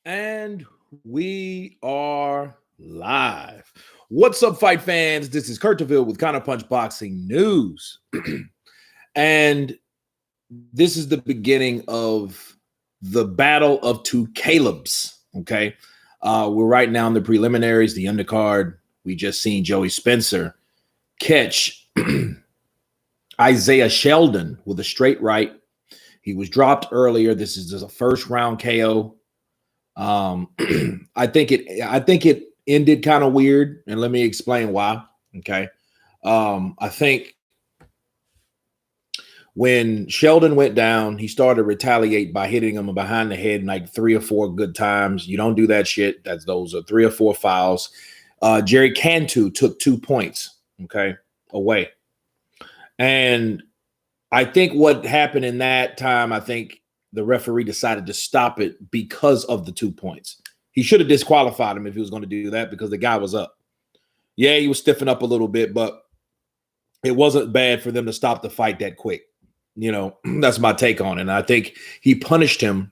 And we are live. What's up, fight fans? This is Kurt DeVille with Counterpunch Boxing News. And this is the beginning of the battle of two Calebs. Okay. We're right now in the preliminaries, the undercard. We just seen Joey Spencer catch Isaiah Sheldon with a straight right. He was dropped earlier. This is just a first round KO. I think it ended kind of weird, and let me explain why. Okay. I think when Sheldon went down, he started to retaliate by hitting him behind the head like 3 or 4 good times. You don't do that shit. Those are 3 or 4 fouls. Jerry Cantu took 2 points, okay, away. And I think what happened in that time, I think the referee decided to stop it because of the 2 points. He should have disqualified him if he was going to do that because the guy was up. Yeah, he was stiffing up a little bit, but it wasn't bad for them to stop the fight that quick. You know, that's my take on it. And I think he punished him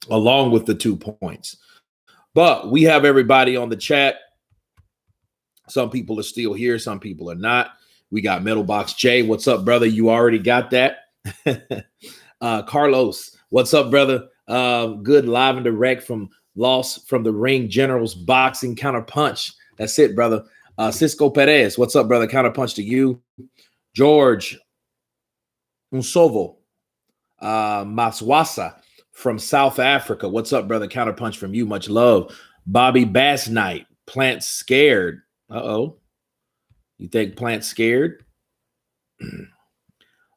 along with the 2 points. But we have everybody on the chat. Some people are still here. Some people are not. We got Middlebox J. What's up, brother? You already got that. Carlos, what's up, brother? Good live and direct from Lost from the Ring Generals Boxing Counterpunch. That's it, brother. Cisco Perez, what's up, brother? Counterpunch to you. George Unsovo Maswasa from South Africa. What's up, brother? Counterpunch from you. Much love. Bobby Bass Knight. Plant scared. Uh-oh. You think Plant scared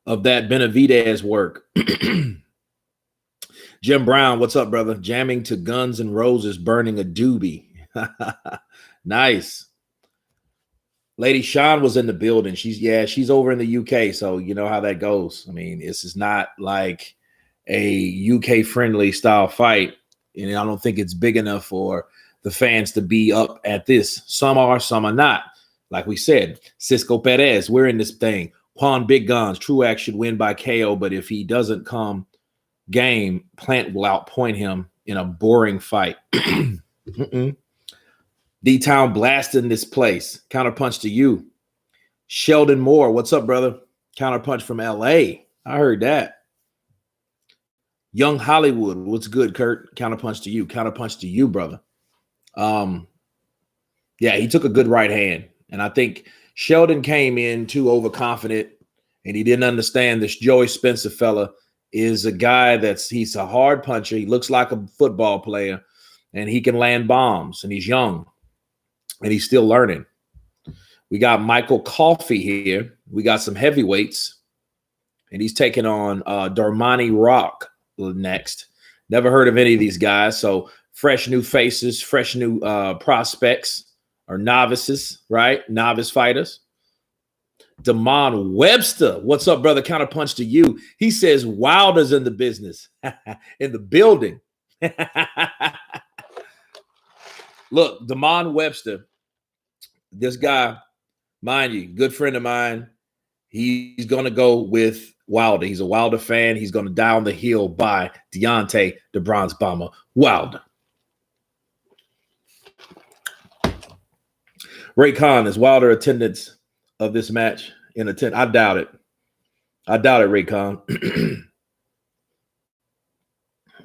of that Benavidez work? Jim Brown, what's up, brother? Jamming to Guns N' Roses, burning a doobie. Nice. Lady Sean was in the building. She's over in the UK, so you know how that goes. I mean, this is not like a UK friendly style fight, and I don't think it's big enough for the fans to be up at this. Some are, some are not. Like we said, Cisco Perez, we're in this thing. Juan Big Guns, Truax should win by KO, but if he doesn't come game, Plant will outpoint him in a boring fight. D-Town blasting this place. Counterpunch to you. Sheldon Moore, what's up, brother? Counterpunch from LA. I heard that. Young Hollywood, what's good, Kurt? Counterpunch to you. Counterpunch to you, brother. Yeah, he took a good right hand. And I think Sheldon came in too overconfident, and he didn't understand this Joey Spencer fella is a guy he's a hard puncher. He looks like a football player, and he can land bombs, and he's young, and he's still learning. We got Michael Coffey here. We got some heavyweights, and he's taking on Darmani Rock next. Never heard of any of these guys, so fresh new faces, fresh new prospects. Or novices, right? Novice fighters. Damon Webster. What's up, brother? Counterpunch to you. He says Wilder's in the business. In the building. Look, Damon Webster. This guy, mind you, good friend of mine. He's going to go with Wilder. He's a Wilder fan. He's going to die on the hill by Deontay the Bronze Bomber Wilder. Ray Khan, is Wilder attendance of this match in attendance? I doubt it. I doubt it, Ray Khan.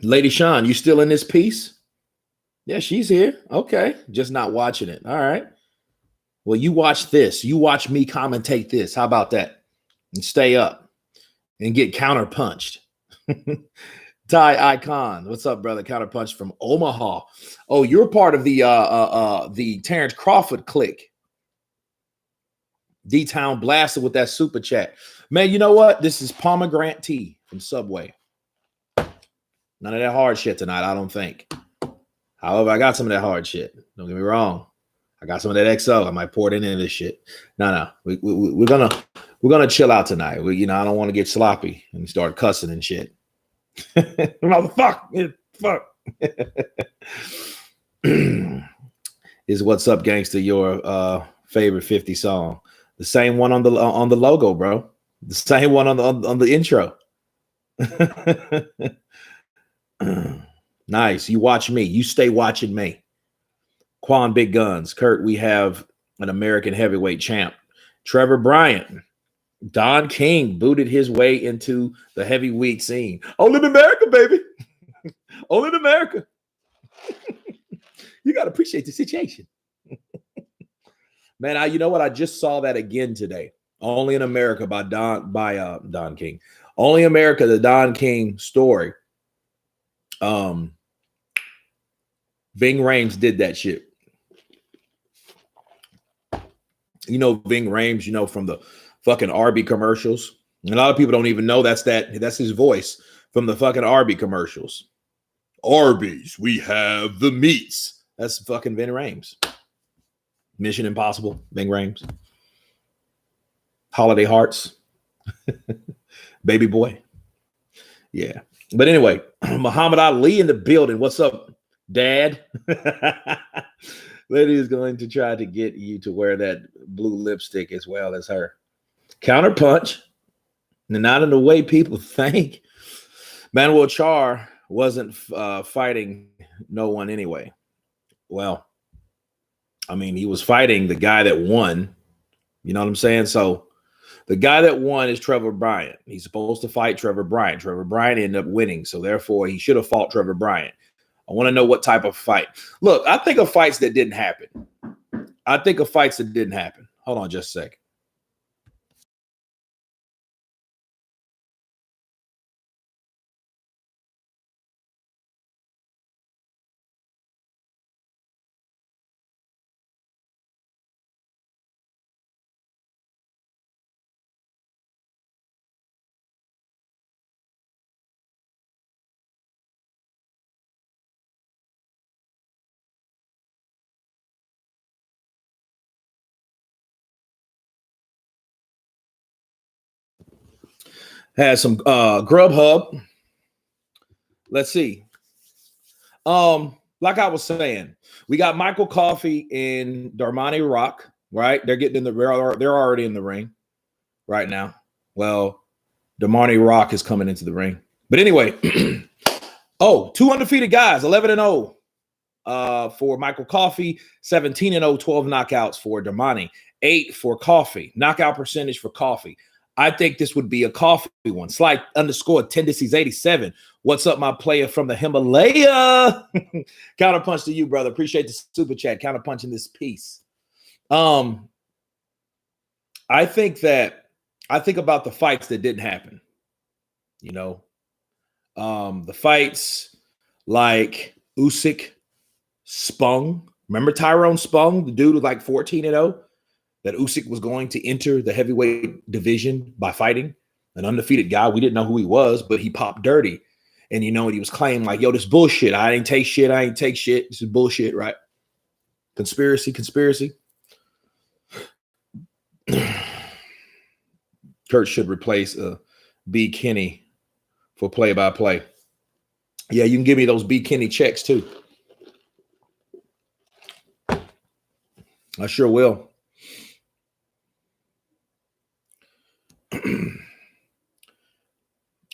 Lady Sean, you still in this piece? Yeah, she's here. Okay. Just not watching it. All right. Well, you watch this. You watch me commentate this. How about that? And stay up and get counterpunched. Ty Icon, what's up, brother? Counterpunch from Omaha. Oh, you're part of the Terrence Crawford clique. D-Town blasted with that super chat. Man, you know what? This is pomegranate tea from Subway. None of that hard shit tonight, I don't think. However, I got some of that hard shit. Don't get me wrong. I got some of that XO. I might pour it into this shit. No. We're gonna chill out tonight. I don't want to get sloppy and start cussing and shit. Motherfucker, fuck. Is What's Up Gangsta your favorite 50 song? The same one on the logo, bro. The same one on the intro. Nice. You watch me. You stay watching me. Quan Big Guns. Kurt, we have an American heavyweight champ. Trevor Bryant. Don King booted his way into the heavyweight scene. Only in America, baby. Only in America. You got to appreciate the situation. Man, you know what? I just saw that again today. Only in America by Don King. Only America, the Don King story. Ving Rhames did that shit. You know Ving Rhames, you know, from the fucking Arby commercials. And a lot of people don't even know that's his voice from the fucking Arby commercials. Arby's, we have the meats. That's fucking Ving Rhames. Mission Impossible, Ving Rhames. Holiday Hearts. Baby boy. Yeah. But anyway, Muhammad Ali in the building. What's up, Dad? Lady is going to try to get you to wear that blue lipstick as well as her. Counterpunch. Not in the way people think. Manuel Char wasn't fighting no one anyway. Well, I mean, he was fighting the guy that won. You know what I'm saying? So the guy that won is Trevor Bryant. He's supposed to fight Trevor Bryant. Trevor Bryant ended up winning. So therefore, he should have fought Trevor Bryant. I want to know what type of fight. Look, I think of fights that didn't happen. Hold on just a second. Has some Grubhub. Let's see. Like I was saying, we got Michael Coffey and Darmani Rock, right? They're already in the ring right now. Well, Darmani Rock is coming into the ring. But anyway, two undefeated guys, 11-0 for Michael Coffey, 17-0, 12 knockouts for Darmani, 8 for Coffey. Knockout percentage for Coffey. I think this would be a Coffey one. Slight underscore tendencies 87. What's up, my player from the Himalaya? Counterpunch to you, brother. Appreciate the super chat. Counterpunching this piece. I think about the fights that didn't happen. You know, the fights like Usyk, Spung. Remember Tyrone Spung, the dude was like 14-0? That Usyk was going to enter the heavyweight division by fighting an undefeated guy. We didn't know who he was, but he popped dirty. And, you know, he was claiming like, yo, this bullshit. I ain't take shit. This is bullshit, right? Conspiracy. Kurt should replace B. Kinney for play-by-play. Yeah, you can give me those B. Kinney checks too. I sure will.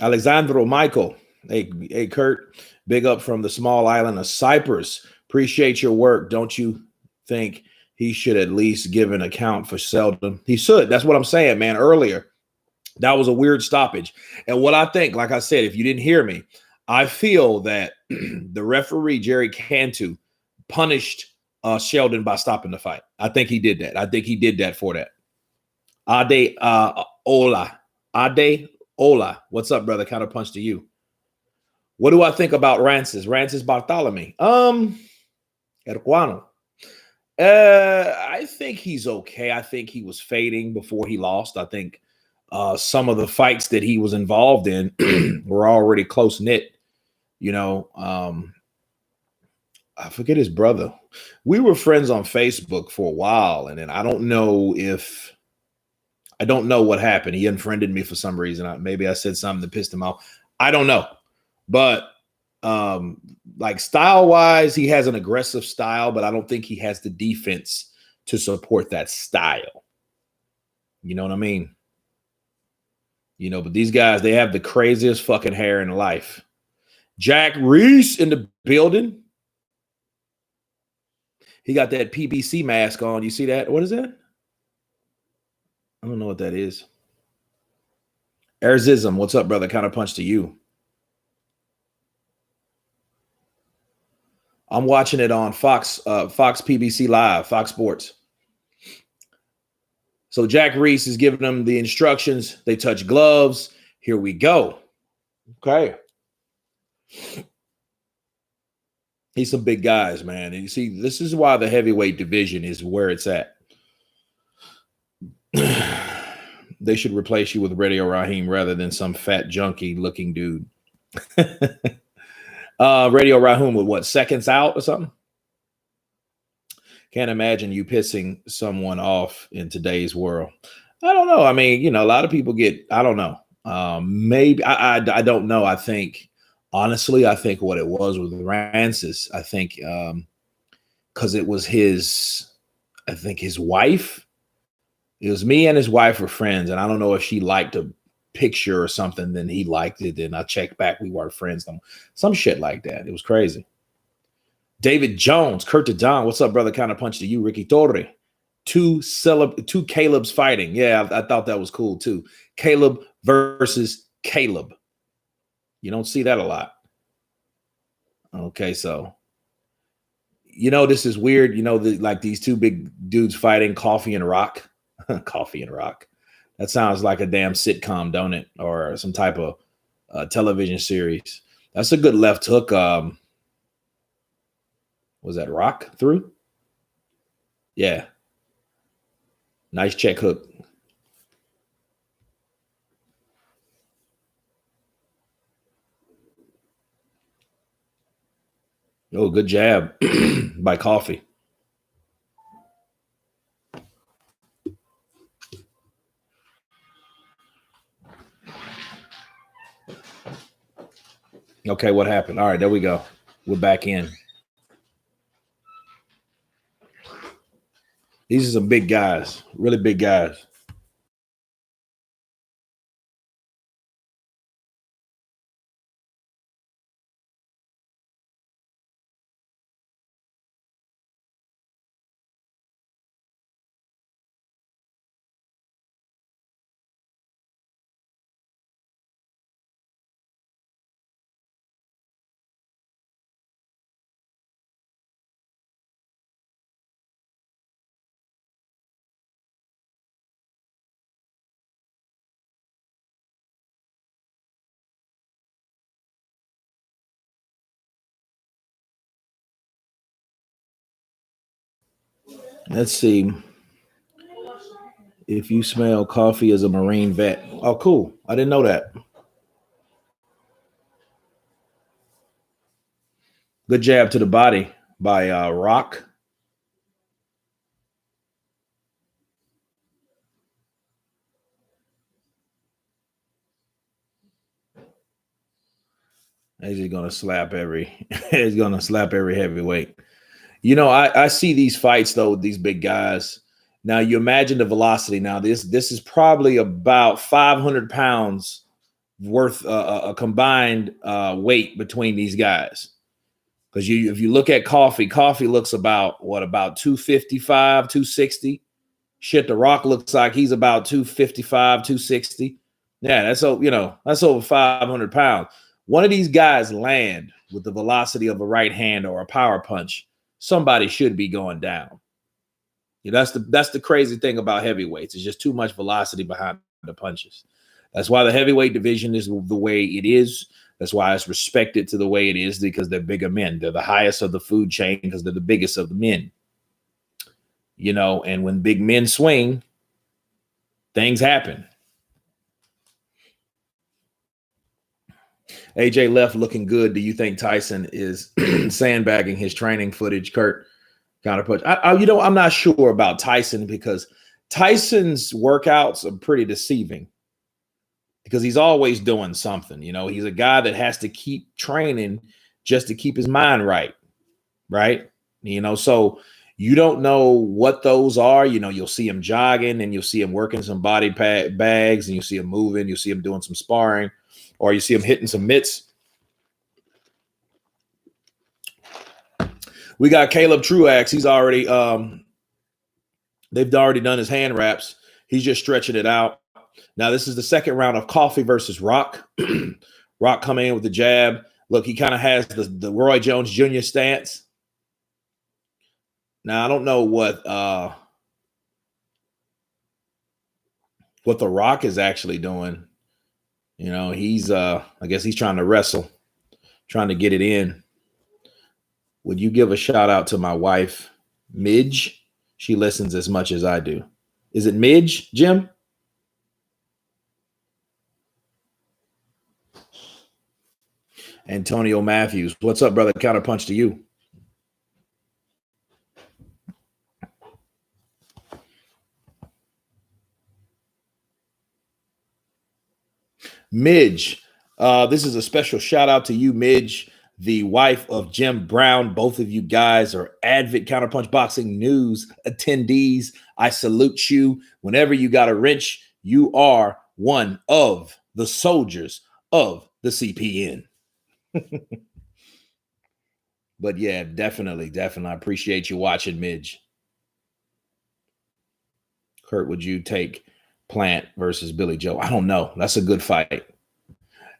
Alexandro Michael. Hey, Kurt, big up from the small island of Cyprus. Appreciate your work. Don't you think he should at least give an account for Seldon? He should. That's what I'm saying, man. Earlier, that was a weird stoppage. And what I think, like I said, if you didn't hear me, I feel that the referee, Jerry Cantu, punished Sheldon by stopping the fight. I think he did that. I think he did that for that. Ade Ola. What's up, brother? Counterpunch to you. What do I think about Rances Bartholomew? Erquano. I think he's okay. I think he was fading before he lost. I think some of the fights that he was involved in were already close-knit. You know, I forget his brother. We were friends on Facebook for a while, and then I don't know what happened. He unfriended me for some reason. Maybe I said something that pissed him off. I don't know. But like style-wise, he has an aggressive style, but I don't think he has the defense to support that style. You know what I mean? You know, but these guys, they have the craziest fucking hair in life. Jack Reese in the building. He got that PBC mask on. You see that? What is that? I don't know what that is. Erzism, what's up, brother? Counter punch to you. I'm watching it on Fox PBC Live, Fox Sports. So Jack Reese is giving them the instructions. They touch gloves. Here we go. Okay. He's some big guys, man. And you see, this is why the heavyweight division is where it's at. They should replace you with Radio Raheem rather than some fat junkie looking dude. Radio Raheem with what, seconds out or something? Can't imagine you pissing someone off in today's world. I don't know. I mean, you know, a lot of people get, I don't know. Maybe I don't know. I think honestly, I think what it was with Rancis, I think because it was his wife. It was me and his wife were friends, and I don't know if she liked a picture or something, then he liked it. Then I checked back, we weren't friends. Some shit like that. It was crazy. David Jones, Kurt to Don. What's up, brother? Counter punch to you, Ricky Torre. Two Caleb's fighting. Yeah, I thought that was cool too. Caleb versus Caleb. You don't see that a lot. Okay, so you know this is weird. You know, like these two big dudes fighting, Coffee and Rock. Coffee and Rock. That sounds like a damn sitcom, don't it? Or some type of television series. That's a good left hook. Was that Rock through? Yeah. Nice check hook. Oh, good jab by Coffee. Okay, what happened? All right, there we go. We're back in. These are some big guys, really big guys. Let's see. If you smell coffee as a Marine vet. Oh, cool. I didn't know that. Good jab to the body by Rock. He's gonna slap every he's gonna slap every heavyweight. You know, I see these fights though, these big guys. Now you imagine the velocity. Now this is probably about 500 pounds worth a combined weight between these guys. Because if you look at Coffee looks about 255, 260. Shit, The Rock looks like he's about 255, 260. Yeah, that's over 500 pounds. One of these guys land with the velocity of a right hand or a power punch, somebody should be going down. You know, that's the crazy thing about heavyweights. It's just too much velocity behind the punches. That's why the heavyweight division is the way it is. That's why it's respected to the way it is, because they're bigger men. They're the highest of the food chain because they're the biggest of the men. You know, and when big men swing, things happen. AJ left looking good. Do you think Tyson is sandbagging his training footage, Kurt? Counterpunch. I'm not sure about Tyson, because Tyson's workouts are pretty deceiving because he's always doing something. You know, he's a guy that has to keep training just to keep his mind right. Right. You know, so you don't know what those are. You know, you'll see him jogging and you'll see him working some body bags and you see him moving. You see him doing some sparring, or you see him hitting some mitts. We got Caleb Truax. He's already they've already done his hand wraps. He's just stretching it out. Now this is the second round of Coffee versus Rock. Rock coming in with the jab. Look, he kind of has the Roy Jones Jr. stance. Now I don't know what the Rock is actually doing. You know, he's I guess he's trying to wrestle, trying to get it in. Would you give a shout out to my wife, Midge? She listens as much as I do. Is it Midge, Jim? Antonio Matthews. What's up, brother? Counterpunch to you. Midge. This is a special shout out to you, Midge, the wife of Jim Brown. Both of you guys are avid Counterpunch Boxing News attendees. I salute you. Whenever you got a wrench, you are one of the soldiers of the CPN. But yeah, definitely. I appreciate you watching, Midge. Kurt, would you take Plant versus Billy Joe? I don't know. That's a good fight.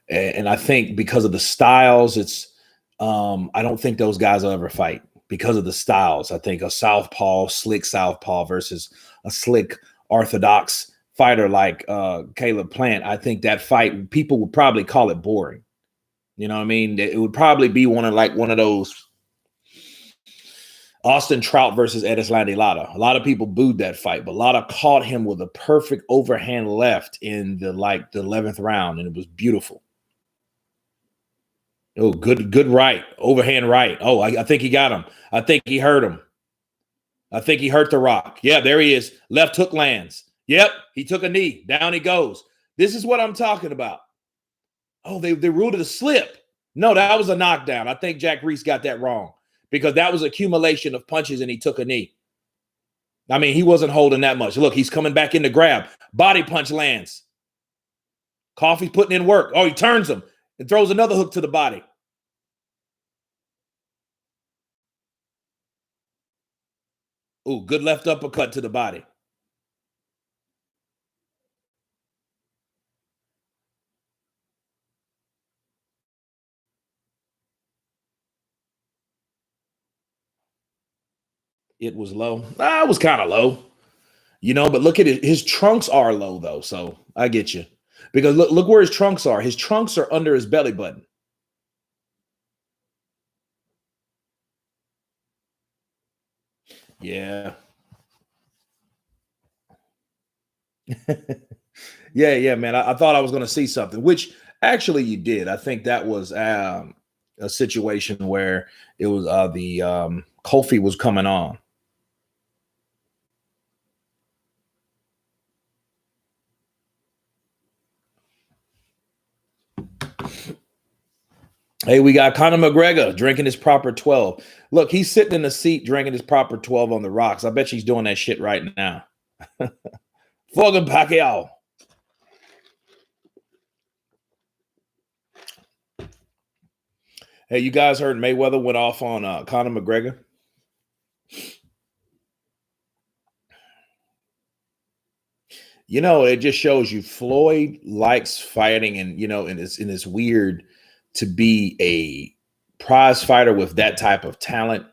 And I think because of the styles, it's I don't think those guys will ever fight because of the styles. I think a slick southpaw versus a slick orthodox fighter like Caleb Plant. I think that fight, people would probably call it boring. You know what I mean? It would probably be one of those Austin Trout versus Erislandy Lara. A lot of people booed that fight, but Lara caught him with a perfect overhand left in the 11th round, and it was beautiful. Oh, good right. Overhand right. Oh, I think he got him. I think he hurt him. I think he hurt the Rock. Yeah, there he is. Left hook lands. Yep, he took a knee. Down he goes. This is what I'm talking about. Oh, they ruled it a slip. No, that was a knockdown. I think Jack Reese got that wrong because that was accumulation of punches and he took a knee. I mean, he wasn't holding that much. Look, he's coming back in to grab. Body punch lands. Coffee's putting in work. Oh, he turns him and throws another hook to the body. Ooh, good left uppercut to the body. It was low. It was kind of low, you know, but look at it. His trunks are low, though, so I get you. Because look where his trunks are. His trunks are under his belly button. Yeah. yeah, man. I thought I was going to see something, which actually you did. I think that was a situation where it was the Kofi was coming on. Hey, we got Conor McGregor drinking his proper 12. Look, he's sitting in the seat drinking his proper 12 on the rocks. I bet she's doing that shit right now. Fucking Pacquiao. Hey, you guys heard Mayweather went off on Conor McGregor? You know, it just shows you Floyd likes fighting, and you know, and it's weird to be a prize fighter with that type of talent,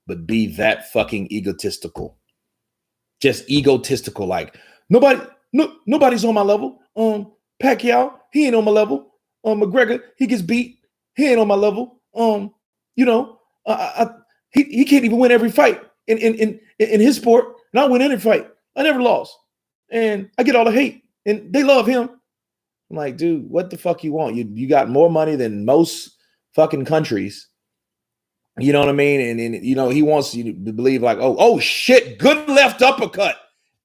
but be that fucking egotistical. Just egotistical, like nobody's on my level. Pacquiao, he ain't on my level. McGregor, he gets beat, he ain't on my level. You know, he can't even win every fight in his sport, and I win every fight. I never lost, and I get all the hate, and they love him. I'm like, dude, what the fuck you want? You got more money than most fucking countries. You know what I mean? And you know, he wants you to believe like, oh shit, good left uppercut.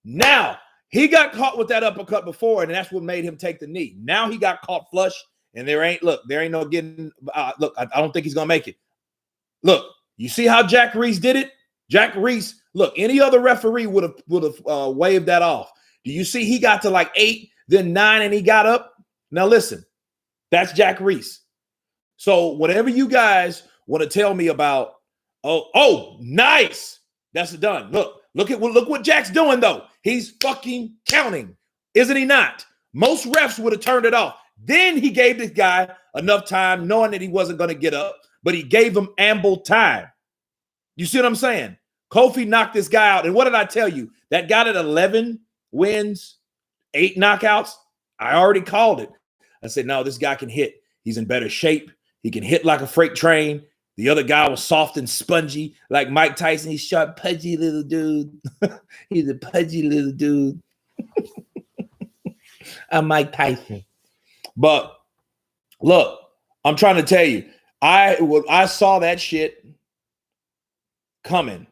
Now he got caught with that uppercut before, and that's what made him take the knee. Now he got caught flush, and there ain't no getting. Look, I don't think he's gonna make it. Look, you see how Jack Reese did it? Jack Reese. Look, any other referee would have waved that off. Do you see he got to like 8, then 9, and he got up? Now listen, that's Jack Reese. So whatever you guys want to tell me about Oh, nice. That's done. Look what Jack's doing though. He's fucking counting, isn't he not? Most refs would have turned it off. Then he gave this guy enough time, knowing that he wasn't going to get up, but he gave him ample time. You see what I'm saying? Kofi knocked this guy out. And what did I tell you? That guy at 11 wins, 8 knockouts. I already called it. I said, no, this guy can hit. He's in better shape. He can hit like a freight train. The other guy was soft and spongy, like Mike Tyson. He's sharp, pudgy little dude. He's a pudgy little dude. I'm Mike Tyson. But look, I'm trying to tell you, I saw that shit coming,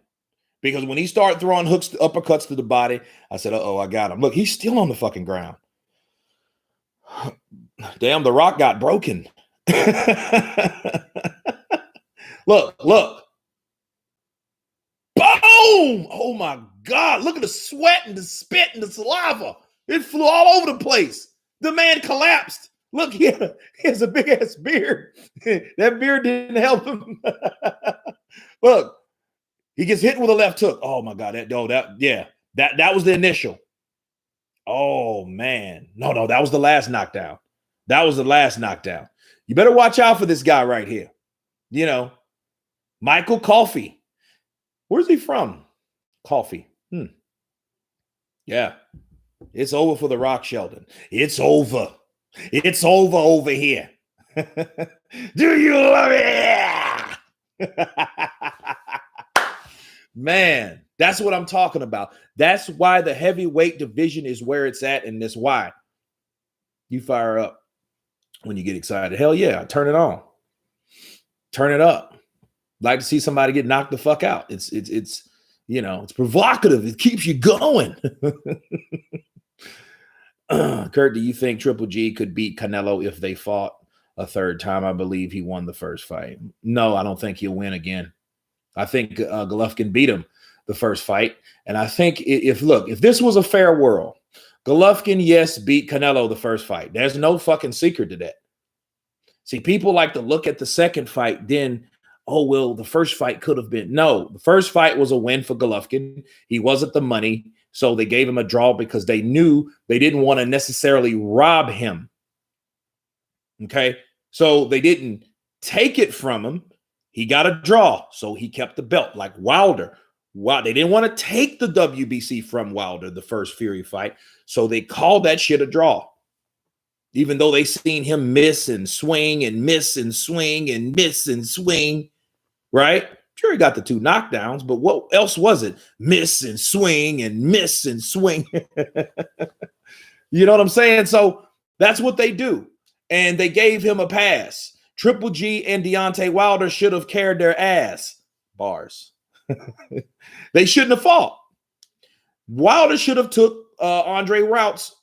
because when he started throwing hooks, uppercuts to the body, I said, uh-oh, I got him. Look, he's still on the fucking ground. Damn, the rock got broken. Look. Boom! Oh my God, look at the sweat and the spit and the saliva. It flew all over the place. The man collapsed. Look, he has a big ass beard. That beard didn't help him. Look, he gets hit with a left hook. Oh my God, that was the initial. Oh man, no, that was the last knockdown. That was the last knockdown. You better watch out for this guy right here. You know, Michael Coffey. Where's he from? Coffey. Yeah, it's over for the Rock, Sheldon. It's over. It's over here. Do you love it? Man, that's what I'm talking about. That's why the heavyweight division is where it's at, and that's why you fire up when you get excited. Hell yeah, turn it on. Turn it up. Like to see somebody get knocked the fuck out. It's you know, it's provocative. It keeps you going. Kurt, do you think Triple G could beat Canelo if they fought a third time? I believe he won the first fight. No, I don't think he'll win again. I think Golovkin beat him the first fight. And I think if this was a fair world, Golovkin, yes, beat Canelo the first fight. There's no fucking secret to that. See, people like to look at the second fight, then, oh, well, the first fight could have been. No, the first fight was a win for Golovkin. He wasn't the money. So they gave him a draw because they knew they didn't want to necessarily rob him. Okay. So they didn't take it from him. He got a draw. So he kept the belt like Wilder. Wow. They didn't want to take the WBC from Wilder, the first Fury fight. So they called that shit a draw. Even though they seen him miss and swing and miss and swing and miss and swing. Right? Sure, he got the 2 knockdowns, but what else was it? Miss and swing and miss and swing. You know what I'm saying? So that's what they do. And they gave him a pass. Triple G and Deontay Wilder should have carried their ass. Bars. They shouldn't have fought. Wilder should have took Andre Ward's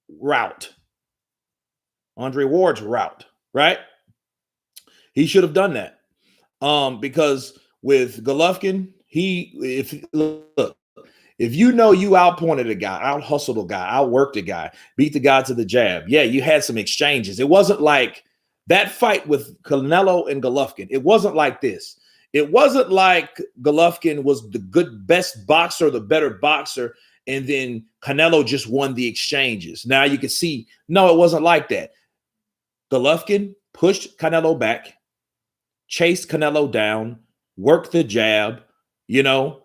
route. Right? He should have done that. Because with Golovkin, if you know you outpointed a guy, out hustled a guy, outworked a guy, beat the guy to the jab. Yeah, you had some exchanges. It wasn't like that fight with Canelo and Golovkin. It wasn't like this. It wasn't like Golovkin was the best boxer, the better boxer, and then Canelo just won the exchanges. Now you can see, no, it wasn't like that. Golovkin pushed Canelo back, chased Canelo down, worked the jab. You know,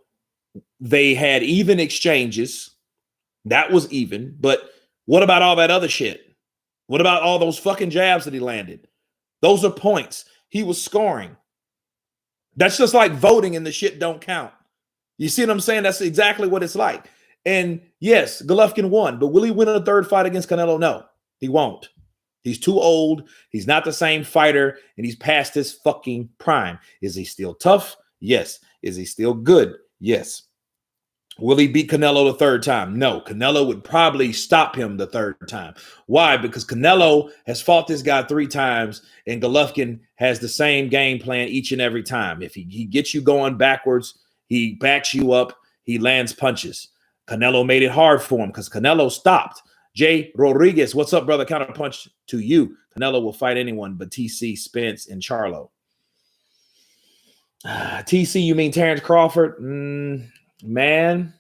they had even exchanges. That was even. But what about all that other shit? What about all those fucking jabs that he landed? Those are points. He was scoring. That's just like voting and the shit don't count. You see what I'm saying? That's exactly what it's like. And yes, Golovkin won, but will he win a third fight against Canelo? No, he won't. He's too old. He's not the same fighter, and he's past his fucking prime. Is he still tough? Yes. Is he still good? Yes. Will he beat Canelo the third time? No. Canelo would probably stop him the third time. Why? Because Canelo has fought this guy 3 times, and Golovkin has the same game plan each and every time. If he gets you going backwards, he backs you up, he lands punches. Canelo made it hard for him because Canelo stopped. Jay Rodriguez, what's up, brother? Counter punch to you. Canelo will fight anyone but TC, Spence, and Charlo. TC, you mean Terrence Crawford? Man,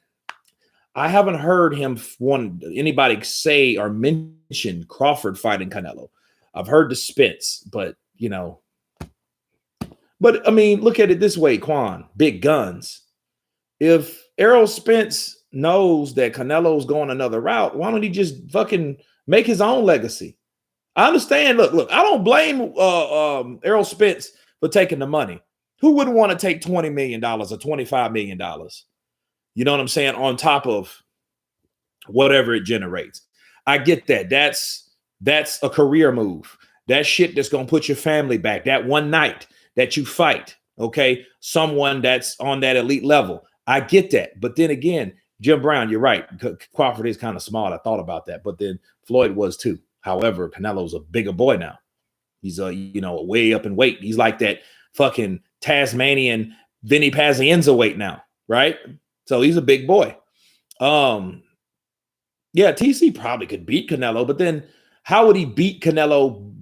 I haven't heard anybody say or mention Crawford fighting Canelo. I've heard the Spence, but but I mean, look at it this way, Quan, big guns. If Errol Spence knows that Canelo's going another route, why don't he just fucking make his own legacy? I understand. Look, I don't blame Errol Spence for taking the money. Who wouldn't want to take $20 million or $25 million? You know what I'm saying? On top of whatever it generates. I get that. That's a career move. That shit that's going to put your family back. That one night that you fight, okay? Someone that's on that elite level. I get that. But then again, Jim Brown, you're right. Crawford is kind of small. I thought about that. But then Floyd was too. However, Canelo's a bigger boy now. He's way up in weight. He's like that fucking Tasmanian Vinny Pazienza weight now, right? So he's a big boy. Yeah, TC probably could beat Canelo, but then how would he beat Canelo?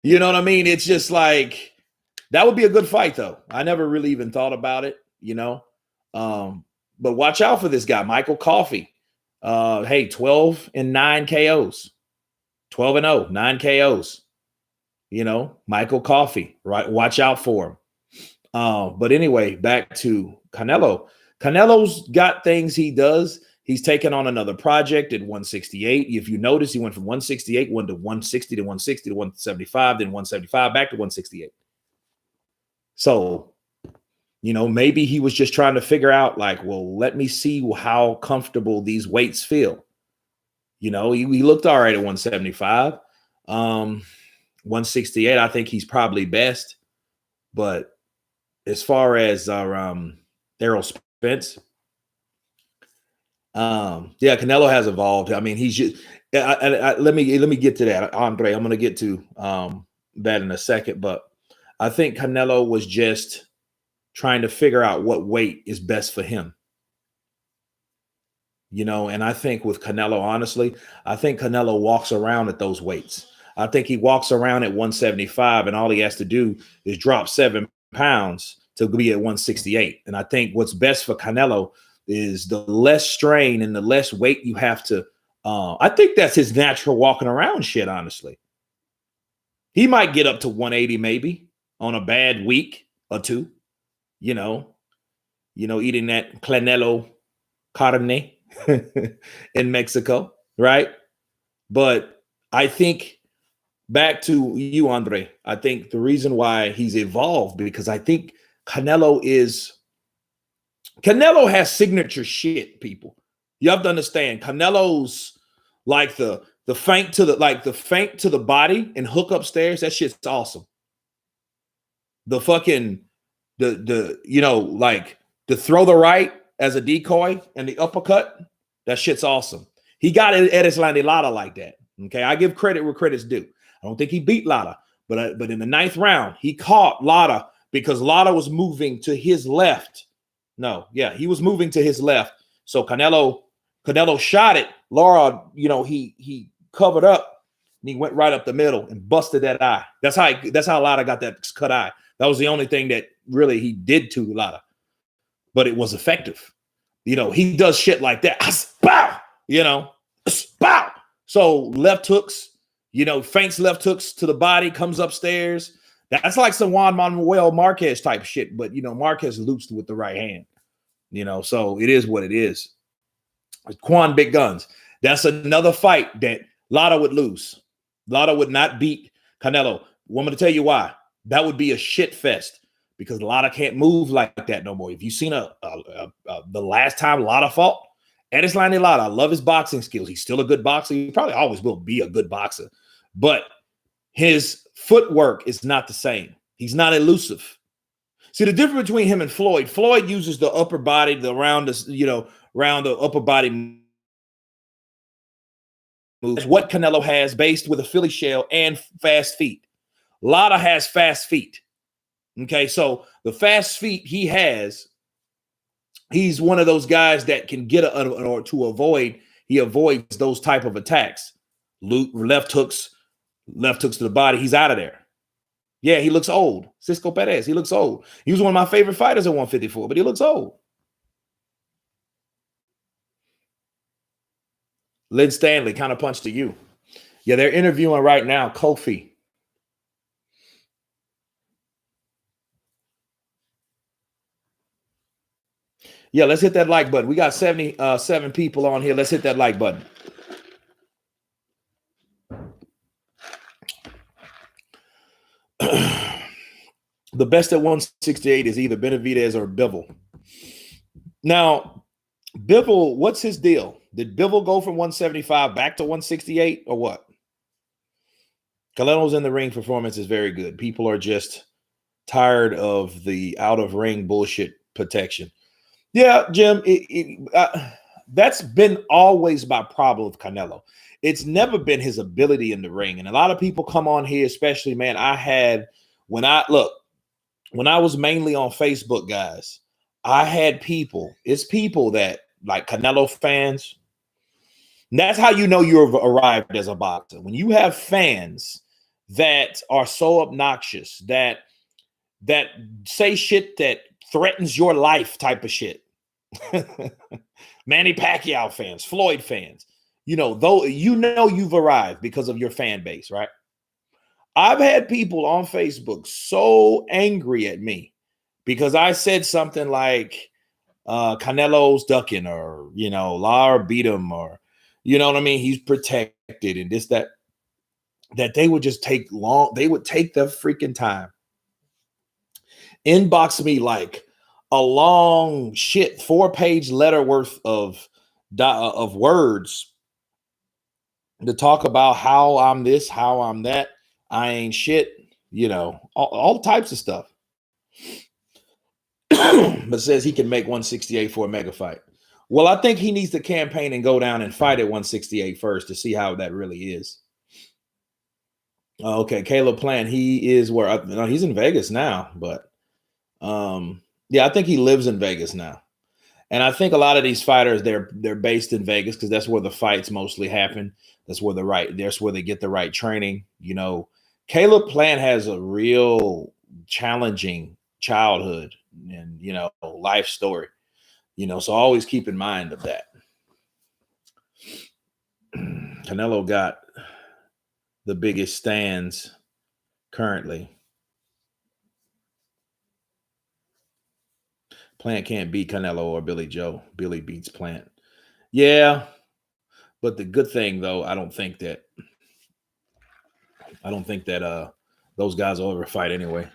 You know what I mean? It's just like that would be a good fight, though. I never really even thought about it, But watch out for this guy, Michael Coffey. 12-9 KOs, 12-0, 9 KOs. Michael Coffey, right? Watch out for him. But anyway, back to Canelo. Canelo's got things he does. He's taken on another project at 168. If you notice, he went from 168, went to 160 to 160 to 175, then 175 back to 168. So, maybe he was just trying to figure out, let me see how comfortable these weights feel. He looked all right at 175. 168, I think he's probably best. But as far as Errol Spence, Canelo has evolved. I mean, he's just let me get to that, Andre. I'm going to get to that in a second, but I think Canelo was just trying to figure out what weight is best for him. And I think with Canelo, honestly, I think Canelo walks around at those weights. I think he walks around at 175 and all he has to do is drop 7 pounds to be at 168. And I think what's best for Canelo is the less strain and the less weight you have to. I think that's his natural walking around shit, honestly. He might get up to 180 maybe on a bad week or two, eating that Canelo carne in Mexico, right? But I think back to you, Andre, I think the reason why he's evolved because I think Canelo has signature shit, people. You have to understand Canelo's like the feint to the body and hook upstairs. That shit's awesome. The fucking the throw the right as a decoy and the uppercut, that shit's awesome. He got it at Erislandy Lara like that. Okay, I give credit where credit's due. I don't think he beat Lara, but in the 9th round, he caught Lara because Lara was moving to his left. He was moving to his left. So Canelo shot it. Lara, he covered up and he went right up the middle and busted that eye. That's how Lara got that cut eye. That was the only thing that really he did to Lara, but it was effective. He does shit like that. Bow, bow. So left hooks, feints left hooks to the body, comes upstairs. That's like some Juan Manuel Marquez type shit, but Marquez loosed with the right hand. So it is what it is. Quan Big Guns. That's another fight that Lara would lose. Lara would not beat Canelo. Want me to tell you why? That would be a shit fest because Lara can't move like that no more. If you've seen the last time Lara fought, Erislandy Lara, I love his boxing skills. He's still a good boxer. He probably always will be a good boxer, but his footwork is not the same. He's not elusive. See the difference between him and Floyd. Floyd uses the upper body, around the upper body moves. What Canelo has, based with a Philly shell and fast feet. Lara has fast feet. Okay, so the fast feet he has, he's one of those guys that can get he avoids those type of attacks. Left hooks to the body, he's out of there. Yeah, he looks old. Cisco Perez, he looks old. He was one of my favorite fighters at 154, but he looks old. Lynn Stanley, kind of punch to you. Yeah, they're interviewing right now Kofi. Yeah, let's hit that like button. We got 77 people on here. Let's hit that like button. The best at 168 is either Benavidez or Bivol. Now, Bivol, what's his deal? Did Bivol go from 175 back to 168 or what? Canelo's in the ring performance is very good. People are just tired of the out of ring bullshit protection. Yeah, Jim, that's been always my problem with Canelo. It's never been his ability in the ring. And a lot of people come on here, especially, man, when I was mainly on Facebook, guys, I had it's people that like Canelo fans. And that's how you know you've arrived as a boxer. When you have fans that are so obnoxious, that say shit that threatens your life type of shit. Manny Pacquiao fans, Floyd fans, though you've arrived because of your fan base, right? I've had people on Facebook so angry at me because I said something like Canelo's ducking, or Lara beat him, or you know what I mean, he's protected and this that they would just take they would take the freaking time, inbox me like a long 4-page letter worth of words to talk about how I'm this, how I'm that, I ain't shit, all types of stuff. But says he can make 168 for a mega fight. Well, I think he needs to campaign and go down and fight at 168 first to see how that really is. Okay, Caleb Plant, he is he's in Vegas now, but yeah, I think he lives in Vegas now. And I think a lot of these fighters, they're based in Vegas because that's where the fights mostly happen. That's where they get the right training. Caleb Plant has a real challenging childhood and life story. So always keep in mind of that. Canelo got the biggest stands currently. Plant can't beat Canelo or Billy Joe. Billy beats Plant. Yeah, but the good thing though, I don't think that those guys will ever fight anyway.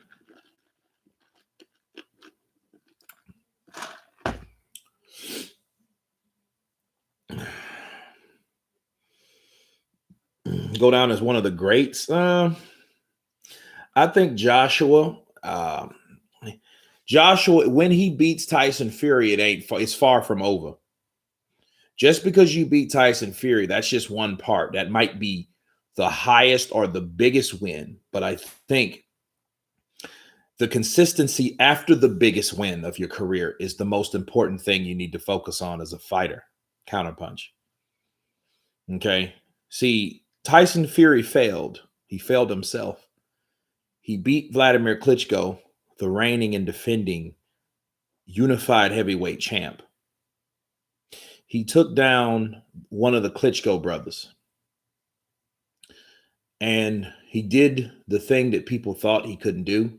Go down as one of the greats. I think Joshua, when he beats Tyson Fury, it's far from over. Just because you beat Tyson Fury, that's just one part. That might be the highest or the biggest win. But I think the consistency after the biggest win of your career is the most important thing you need to focus on as a fighter. Counterpunch. Okay. See, Tyson Fury failed. He failed himself. He beat Vladimir Klitschko, the reigning and defending unified heavyweight champ. He took down one of the Klitschko brothers. And he did the thing that people thought he couldn't do.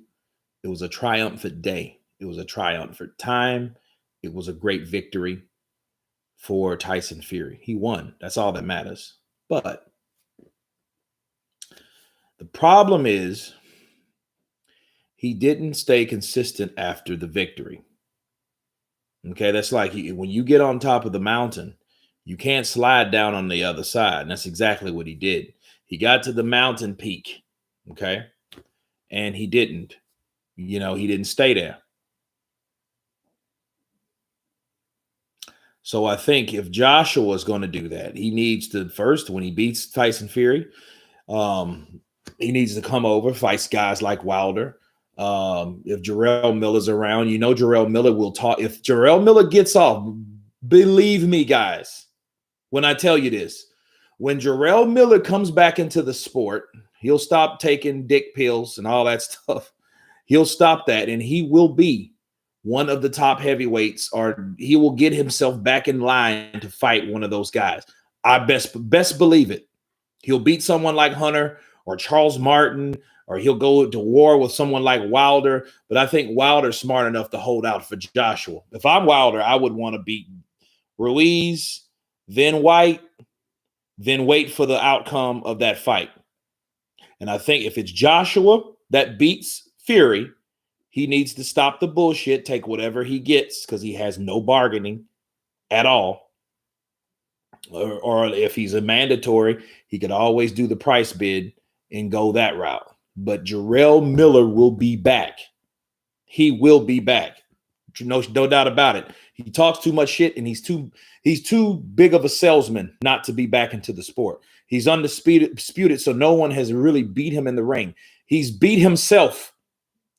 It was a triumphant day. It was a triumphant time. It was a great victory for Tyson Fury. He won. That's all that matters. But the problem is he didn't stay consistent after the victory. Okay, that's like when you get on top of the mountain, you can't slide down on the other side. And that's exactly what he did. He got to the mountain peak, okay, and he didn't. He didn't stay there. So I think if Joshua is going to do that, he needs to first, when he beats Tyson Fury, he needs to come over, fight guys like Wilder. If Jarrell Miller's around, Jarrell Miller will talk. If Jarrell Miller gets off, believe me, guys, when I tell you this, when Jarrell Miller comes back into the sport, He'll stop taking dick pills and all that stuff. He'll stop that, and he will be one of the top heavyweights, or he will get himself back in line to fight one of those guys. I best believe it. He'll beat someone like Hunter or Charles Martin, or he'll go to war with someone like Wilder. But I think Wilder's smart enough to hold out for Joshua. If I'm Wilder, I would want to beat Ruiz, then White, then wait for the outcome of that fight. And I think if it's Joshua that beats Fury, he needs to stop the bullshit, take whatever he gets, because he has no bargaining at all. Or if he's a mandatory, he could always do the price bid and go that route. But Jarrell Miller will be back. He will be back. No doubt about it. He talks too much shit, and he's too big of a salesman not to be back into the sport. He's undisputed, so no one has really beat him in the ring. He's beat himself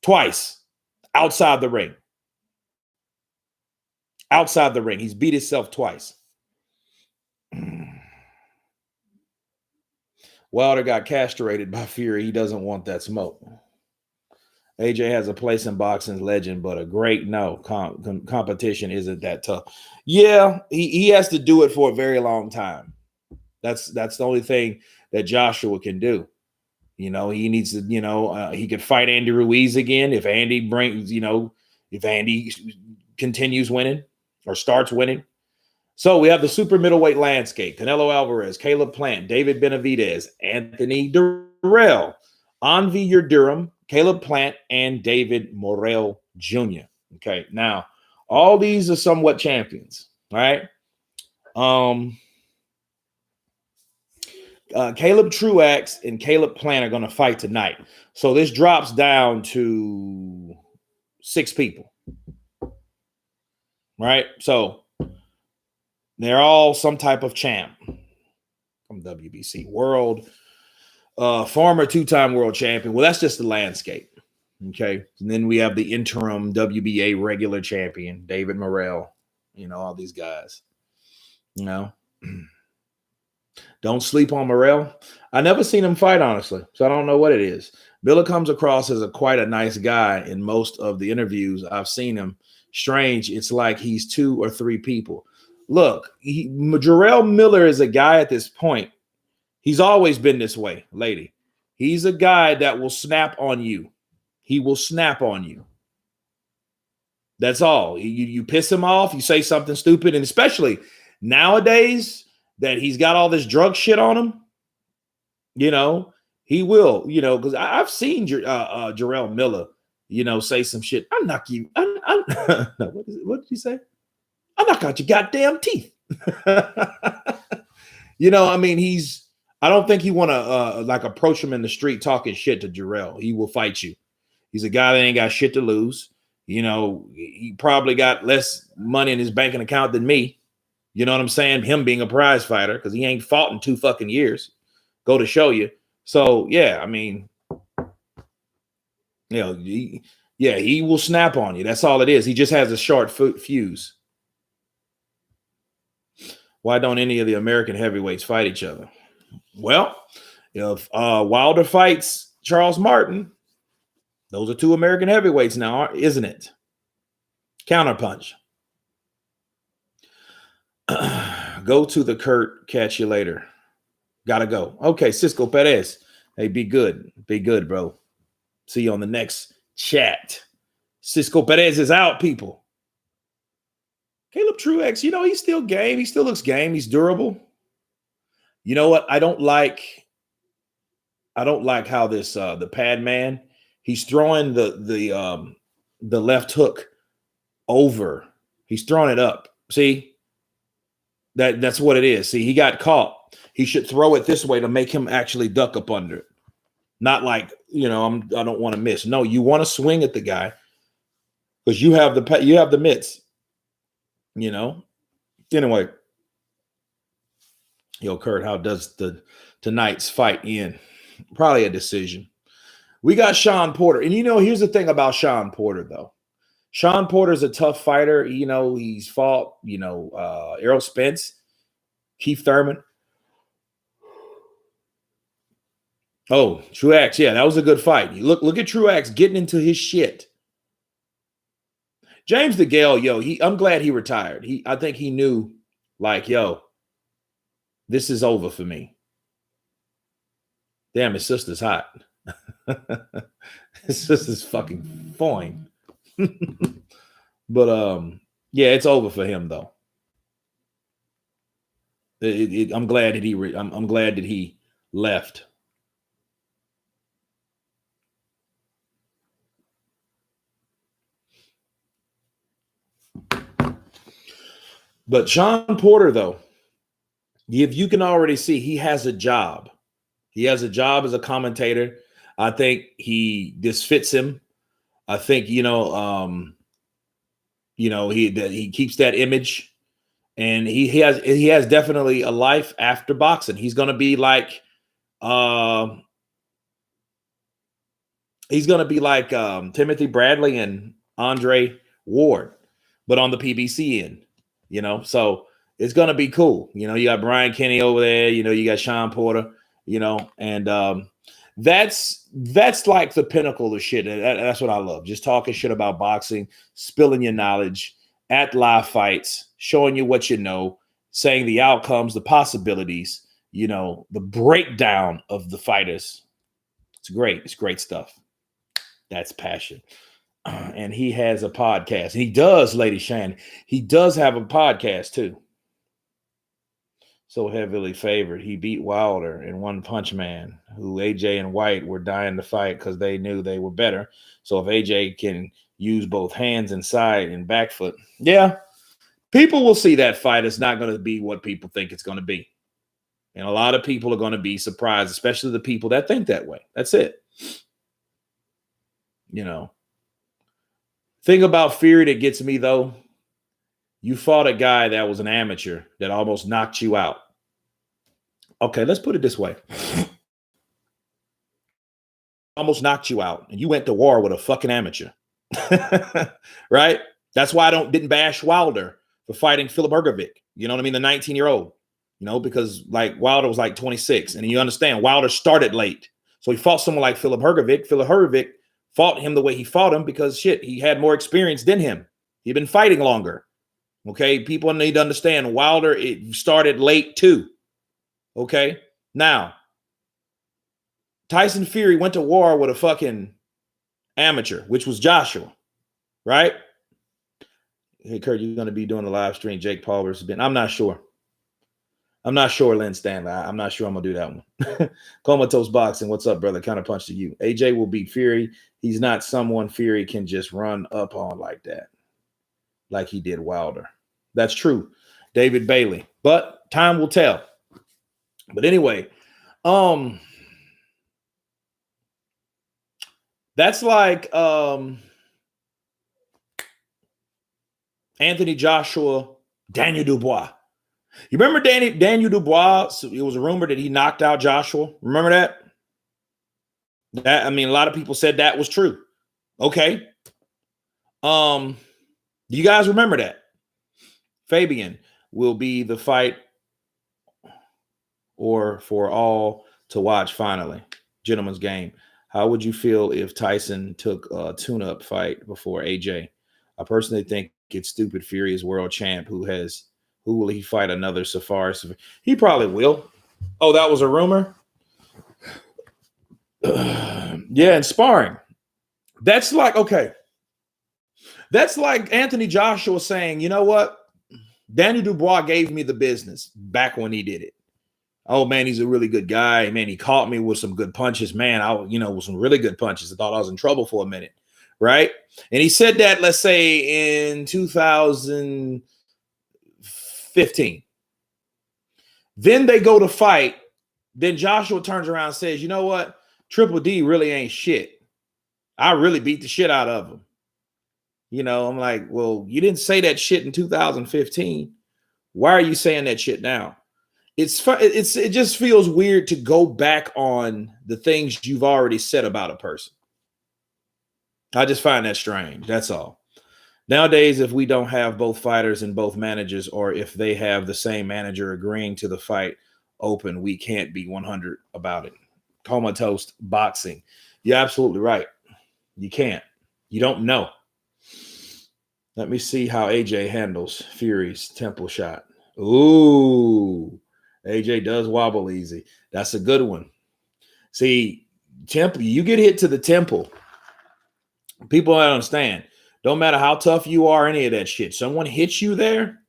twice outside the ring. Outside the ring. He's beat himself twice. Wilder got castrated by Fury. He doesn't want that smoke. AJ has a place in boxing's legend, but a great competition isn't that tough. Yeah, he has to do it for a very long time. That's the only thing that Joshua can do. You know, he needs to, he could fight Andy Ruiz again if Andy continues winning or starts winning. So we have the super middleweight landscape: Canelo Alvarez, Caleb Plant, David Benavidez, Anthony Durrell, Anvi Yildirim, Caleb Plant, and David Morrell Jr. Okay, now all these are somewhat champions, all right? Caleb Truax and Caleb Plant are going to fight tonight. So this drops down to 6 people, right? So they're all some type of champ from WBC world, former 2-time world champion. Well, that's just the landscape. Okay. And then we have the interim WBA regular champion, David Morrell, all these guys, Don't sleep on Morrell. I never seen him fight, honestly, so I don't know what it is. Miller comes across as quite a nice guy in most of the interviews I've seen him. Strange. It's like he's 2 or 3 people. Look, Jarrell Miller is a guy at this point. He's always been this way, lady. He's a guy that will snap on you. He will snap on you. That's all. You piss him off, you say something stupid, and especially nowadays that he's got all this drug shit on him, he will, because I've seen Jarrell Miller, say some shit. I'll knock you. No, what did you say? I'll knock out your goddamn teeth. I don't think he want to approach him in the street talking shit to Jarrell. He will fight you. He's a guy that ain't got shit to lose. He probably got less money in his banking account than me. You know what I'm saying? Him being a prize fighter, because he ain't fought in 2 fucking years. Go to show you. So, yeah, he will snap on you. That's all it is. He just has a short fuse. Why don't any of the American heavyweights fight each other? Well, if Wilder fights Charles Martin, those are 2 American heavyweights now, isn't it? Counterpunch. Go to the Kurt. Catch you later. Gotta go. Okay, Cisco Perez. Hey, be good. Be good, bro. See you on the next chat. Cisco Perez is out, people. Caleb Truax, he's still game. He still looks game. He's durable. You know what? I don't like how this the pad man, he's throwing the left hook over. He's throwing it up. See? That's what it is. See, he got caught. He should throw it this way to make him actually duck up under it. Not like, I don't want to miss. No, you want to swing at the guy because you have the mitts. Anyway, Kurt, how does tonight's fight end? Probably a decision. We got Sean Porter. And here's the thing about Sean Porter, though. Sean Porter's a tough fighter. He's fought, Errol Spence, Keith Thurman. Oh, Truax. Yeah, that was a good fight. Look at Truax getting into his shit. James DeGale, yo, I'm glad he retired. I think he knew, like, yo, this is over for me. Damn, his sister's hot. His sister's fucking fine. But yeah, it's over for him though. I'm glad that I'm glad that he left. But Sean Porter, though, if you can already see, he has a job. He has a job as a commentator. I think this fits him. I think he keeps that image, and he has definitely a life after boxing. He's gonna be like Timothy Bradley and Andre Ward, but on the PBC end. So it's gonna be cool. You got Brian Kenny over there. You got Sean Porter. And that's like the pinnacle of shit. That's what I love. Just talking shit about boxing, spilling your knowledge at live fights, showing you what you know, saying the outcomes, the possibilities, the breakdown of the fighters. It's great. It's great stuff. That's passion. And he has a podcast. And he does, Lady Shannon. He does have a podcast too. So heavily favored. He beat Wilder in One Punch Man, who AJ and White were dying to fight because they knew they were better. So if AJ can use both hands and side and back foot, yeah, people will see that fight. It's not going to be what people think it's going to be. And a lot of people are going to be surprised, especially the people that think that way. That's it. Thing about Fury that gets me, though, you fought a guy that was an amateur that almost knocked you out. Okay, let's put it this way. Almost knocked you out, and you went to war with a fucking amateur. Right? That's why I didn't bash Wilder for fighting Philip Hergovic. You know what I mean? The 19-year-old. Because like Wilder was like 26. And you understand, Wilder started late. So he fought someone like Philip Hergovic. Philip Hergovic fought him the way he fought him because he had more experience than him. He'd been fighting longer. Okay, people need to understand Wilder, it started late too. Okay, now Tyson Fury went to war with a fucking amateur, which was Joshua, right? Hey, Kurt, you're going to be doing a live stream, Jake Paul versus Ben. I'm not sure. Lynn Stanley. I'm not sure I'm going to do that one. Comatose Boxing, what's up, brother? Kind of punch to you. AJ will beat Fury. He's not someone Fury can just run up on like that, like he did Wilder. That's true, David Bailey. But time will tell. But anyway, that's like Anthony Joshua, Daniel Dubois. You remember Daniel Dubois? It was a rumor that he knocked out Joshua. Remember that? A lot of people said that was true. Okay. Do you guys remember that? Fabian will be the fight or for all to watch finally. Gentleman's game. How would you feel if Tyson took a tune-up fight before AJ? I personally think it's stupid. Fury is world champ. Who will he fight? Another Safari? He probably will. Oh, that was a rumor? Yeah, and sparring. That's like, okay. That's like Anthony Joshua saying, you know what? Daniel Dubois gave me the business back when he did it. Oh, man, he's a really good guy. Man, he caught me with some good punches. Man, with some really good punches. I thought I was in trouble for a minute, right? And he said that, let's say, in 2015. Then they go to fight. Then Joshua turns around and says, you know what? Triple D really ain't shit. I really beat the shit out of him. I'm like, well, you didn't say that shit in 2015. Why are you saying that shit now? It just feels weird to go back on the things you've already said about a person. I just find that strange. That's all. Nowadays, if we don't have both fighters and both managers, or if they have the same manager agreeing to the fight open, we can't be 100 about it. comatose boxing. You're absolutely right. You can't. You don't know. Let me see how AJ handles Fury's temple shot. Ooh, AJ does wobble easy. That's a good one. See, temple, you get hit to the temple. People don't understand. Don't matter how tough you are, any of that shit. Someone hits you there,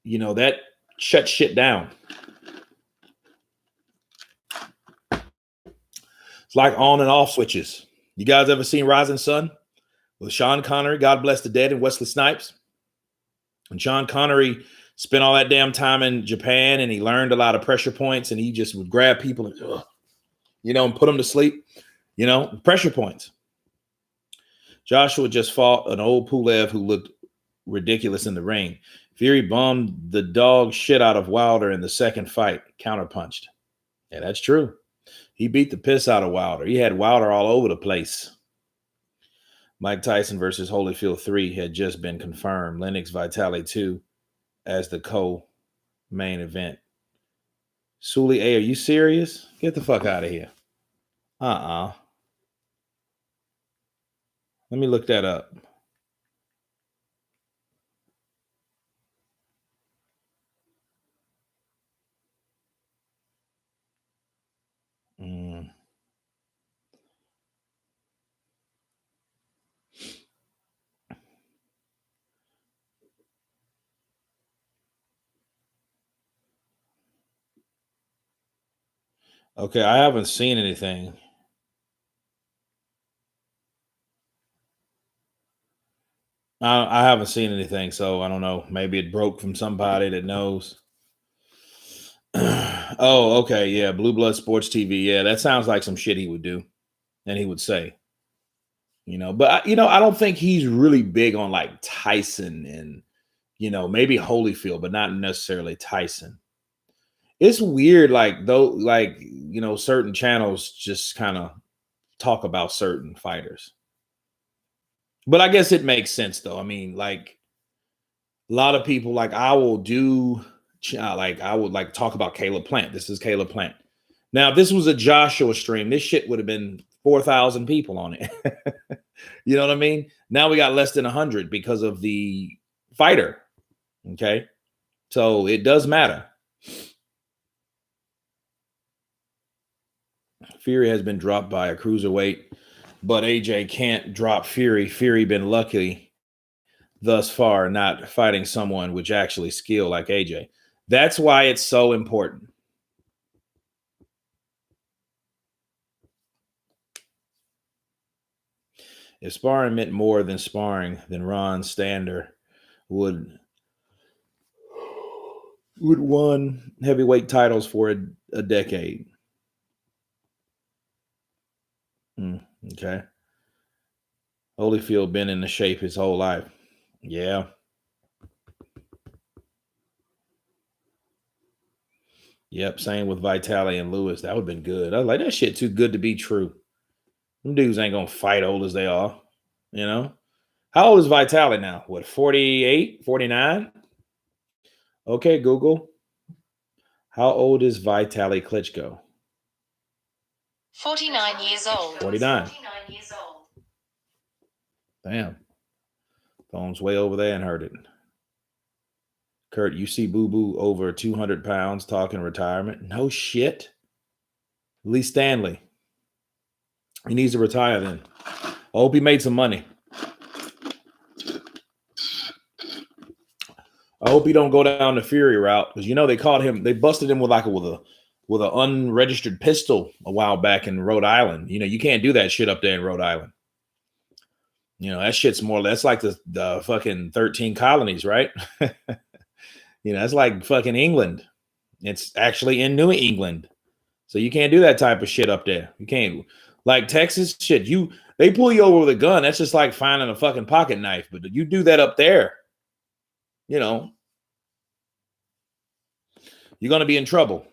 that shuts shit down. It's like on and off switches. You guys ever seen Rising Sun with Sean Connery, God bless the dead, and Wesley Snipes? And Sean Connery spent all that damn time in Japan, and he learned a lot of pressure points, and he just would grab people and, and put them to sleep. Pressure points. Joshua just fought an old Pulev who looked ridiculous in the ring. Fury bombed the dog shit out of Wilder in the second fight, counterpunched. Yeah, that's true. He beat the piss out of Wilder. He had Wilder all over the place. Mike Tyson versus Holyfield 3 had just been confirmed. Lennox Vitale 2 as the co-main event. Sully A, are you serious? Get the fuck out of here. Let me look that up. Okay, I haven't seen anything. I haven't seen anything, so I don't know. Maybe it broke from somebody that knows. Oh, okay, yeah, Blue Blood Sports TV. Yeah, that sounds like some shit he would do, and he would say. But I don't think he's really big on like Tyson and maybe Holyfield, but not necessarily Tyson. It's weird, certain channels just kind of talk about certain fighters. But I guess it makes sense though. I mean, like a lot of people, like I would talk about Caleb Plant. This is Caleb Plant. Now, if this was a Joshua stream, this shit would have been 4,000 people on it. You know what I mean? Now we got less than 100 because of the fighter. Okay. So it does matter. Fury has been dropped by a cruiserweight, but AJ can't drop Fury. Fury been lucky thus far, not fighting someone which actually skill like AJ. That's why it's so important. If sparring meant more than sparring, then Ron Stander would won heavyweight titles for a decade. Okay. Holyfield been in the shape his whole life. Yeah. Yep. Same with Vitale and Lewis. That would have been good. I was like, that shit too good to be true. Them dudes ain't going to fight old as they are. How old is Vitale now? What, 48, 49? Okay, Google. How old is Vitale Klitschko? 49 years old. 49. Damn. Phone's way over there and heard it. Kurt, you see Boo Boo over 200 pounds talking retirement? No shit. Lee Stanley. He needs to retire then. I hope he made some money. I hope he don't go down the Fury route because they caught him. They busted him with an unregistered pistol a while back in Rhode Island. You can't do that shit up there in Rhode Island. That shit's more. That's like the fucking 13 colonies, right? That's like fucking England. It's actually in New England, so you can't do that type of shit up there. You can't. Like Texas shit. They pull you over with a gun. That's just like finding a fucking pocket knife. But you do that up there, you're going to be in trouble.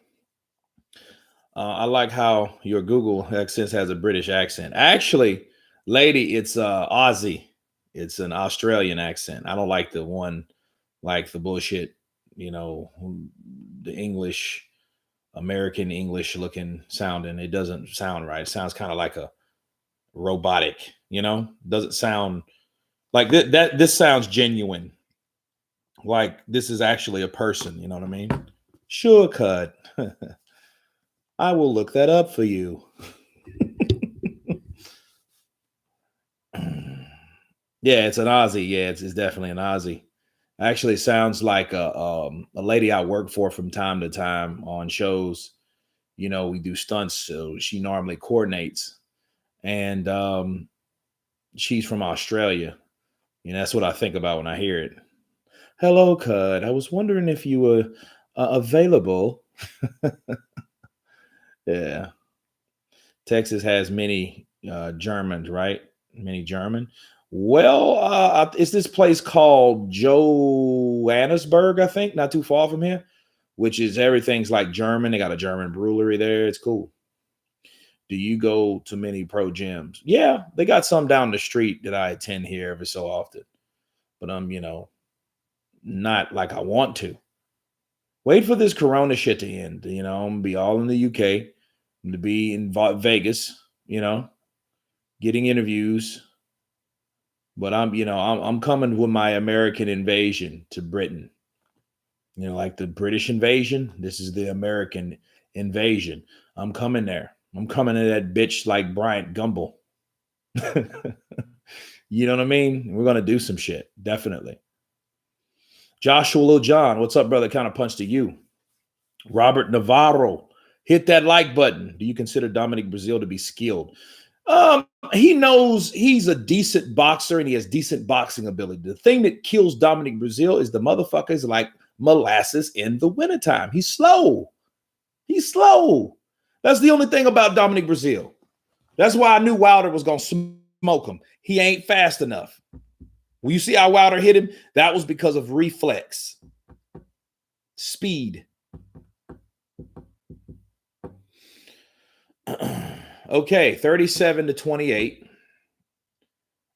I like how your Google accent has a British accent. Actually, lady, it's Aussie. It's an Australian accent. I don't like the one, like the bullshit, the English American English looking sounding. It doesn't sound right. It sounds kind of like a robotic, doesn't sound like this sounds genuine. Like this is actually a person, you know what I mean? Sure, cut. I will look that up for you. Yeah, it's an Aussie. Yeah, it's definitely an Aussie. Actually, it sounds like a lady I work for from time to time on shows. We do stunts, so she normally coordinates, and she's from Australia. That's what I think about when I hear it. Hello, Cud. I was wondering if you were available. Yeah. Texas has many Germans, right? Many German. Well, it's this place called Johannesburg, I think, not too far from here, which is everything's like German. They got a German brewery there. It's cool. Do you go to many pro gyms? Yeah, they got some down the street that I attend here every so often. But I'm, not like I want to. Wait for this Corona shit to end. I'm gonna be all in the UK. I'm gonna be in Vegas, getting interviews. But I'm coming with my American invasion to Britain. Like the British invasion. This is the American invasion. I'm coming there. I'm coming to that bitch like Bryant Gumbel. You know what I mean? We're gonna do some shit, definitely. Joshua Lil John, what's up, brother? Kind of punch to you. Robert Navarro, hit that like button. Do you consider Dominic Brazil to be skilled? He knows he's a decent boxer and he has decent boxing ability. The thing that kills Dominic Brazil is the motherfucker is like molasses in the wintertime. He's slow. He's slow. That's the only thing about Dominic Brazil. That's why I knew Wilder was going to smoke him. He ain't fast enough. When you see how Wilder hit him, that was because of reflex. Speed. Okay, 37 to 28.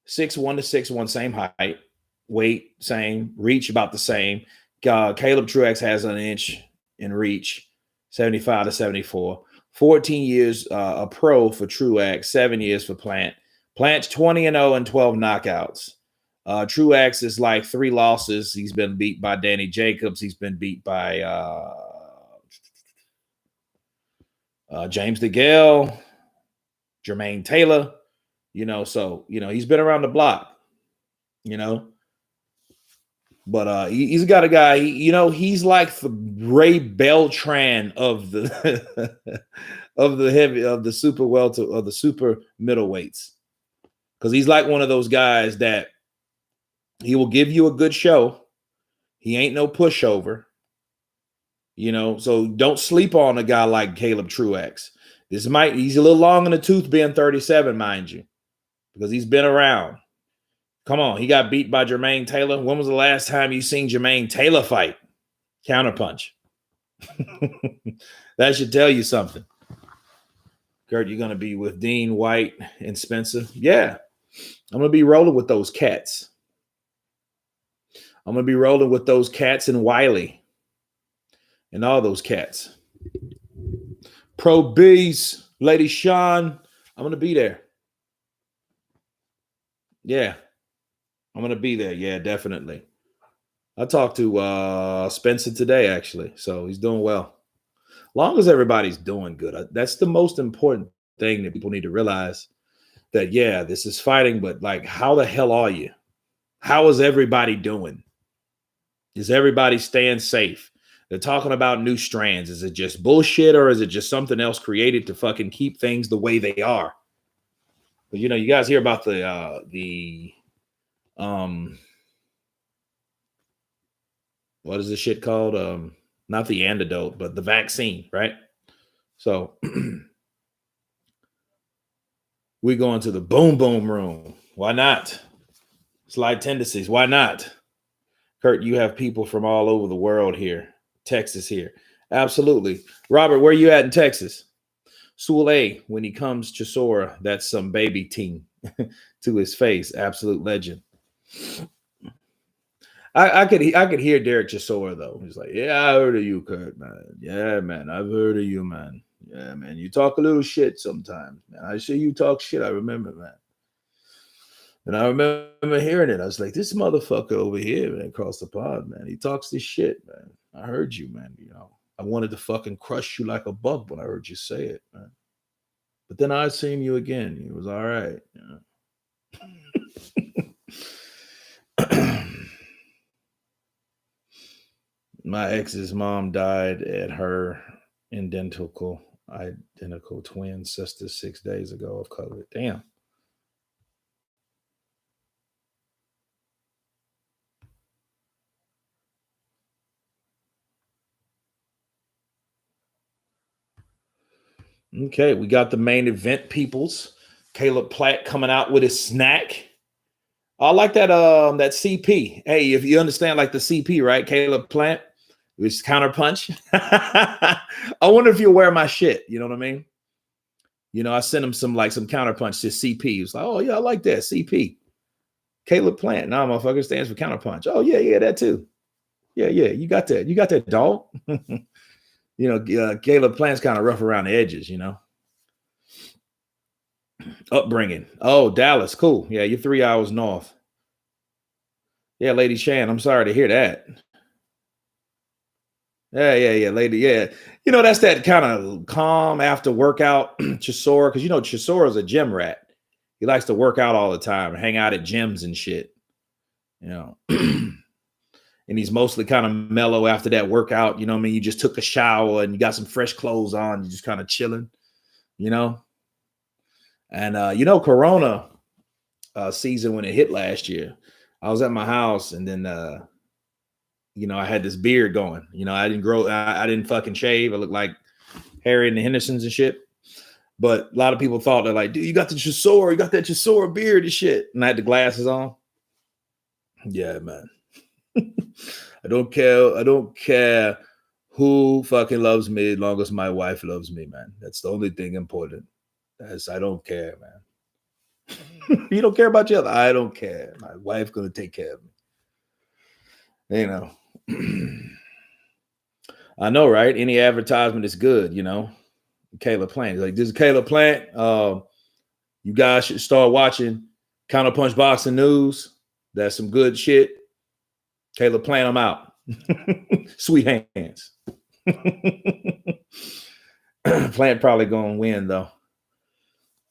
6'1 to 6'1, same height. Weight, same. Reach, about the same. Caleb Truax has an inch in reach. 75 to 74. 14 years a pro for Truax. 7 years for Plant. Plant's 20-0 and 12 knockouts. Truax is like 3 losses. He's been beat by Danny Jacobs. He's been beat by James DeGale, Jermaine Taylor, so, he's been around the block, but he's got a guy, he's like the Ray Beltran of the, of the super welter, of the super middleweights. Cause he's like one of those guys that he will give you a good show. He ain't no pushover. So don't sleep on a guy like Caleb Truax. He's a little long in the tooth being 37, mind you, because he's been around. Come on, he got beat by Jermaine Taylor. When was the last time you seen Jermaine Taylor fight? Counterpunch. That should tell you something. Kurt, you're going to be with Dean, White, and Spencer? Yeah, I'm going to be rolling with those cats. I'm going to be rolling with those cats and Wiley. And all those cats. Pro B's, Lady Sean, I'm going to be there. Yeah, I'm going to be there. Yeah, definitely. I talked to Spencer today, actually. So he's doing well. Long as everybody's doing good. That's the most important thing that people need to realize. That, yeah, this is fighting, but like, how the hell are you? How is everybody doing? Is everybody staying safe? They're talking about new strands. Is it just bullshit or is it just something else created to fucking keep things the way they are? But you guys hear about the what is this shit called? Not the antidote, but the vaccine, right? So we go into the boom boom room. Why not? Slide tendencies. Why not? Kurt, you have people from all over the world here. Texas here. Absolutely. Robert, where you at in Texas? Sule, when he comes Chisora, that's some baby team to his face. Absolute legend. I could hear Derek Chisora though. He's like, yeah, I heard of you, Kurt, man. Yeah, man, I've heard of you, man. Yeah, man, you talk a little shit sometimes, man. I see you talk shit. I remember, man. And I remember hearing it. I was like, this motherfucker over here, man, across the pond, man. He talks this shit, man. I heard you, man. You know, I wanted to fucking crush you like a bug when I heard you say it, man. But then I seen you again. It was all right. My ex's mom died at her identical twin sister 6 days ago of COVID. Damn. Okay, we got the main event, peoples. Caleb Platt coming out with his snack. I like that CP. Hey, if you understand like the CP, right? Caleb Plant, which counter punch. I wonder if you'll wear my shit. You know what I mean? You know, I sent him some counter punch to CP. He was like, oh yeah, I like that. CP. Caleb Plant. Nah, motherfucker stands for counter punch. Oh, yeah, that too. Yeah, you got that. You got that, dog. Caleb Plant's kind of rough around the edges, you know. Upbringing. Oh, Dallas. Cool. Yeah, you're 3 hours north. Yeah, Lady Shan. I'm sorry to hear that. Yeah, lady. Yeah. You know, that's that kind of calm after workout Chisora, because Chisora's a gym rat. He likes to work out all the time, hang out at gyms and shit. You know. And he's mostly kind of mellow after that workout. You know what I mean? You just took a shower and you got some fresh clothes on. You're just kind of chilling, you know? And, Corona season when it hit last year, I was at my house and then, I had this beard going. You know, I didn't fucking shave. I looked like Harry and the Hendersons and shit. But a lot of people thought they're like, dude, you got that Chisora beard and shit. And I had the glasses on. Yeah, man. I don't care who fucking loves me as long as my wife loves me, man. That's the only thing important. I don't care, man. You don't care about your other. I don't care. My wife's gonna take care of me. You know. I know, right? Any advertisement is good, you know. Caleb Plant. Like, this is Caleb Plant. You guys should start watching Counterpunch Boxing News. That's some good shit. Caleb Plant, I'm out. Sweet hands. Plant probably gonna win though.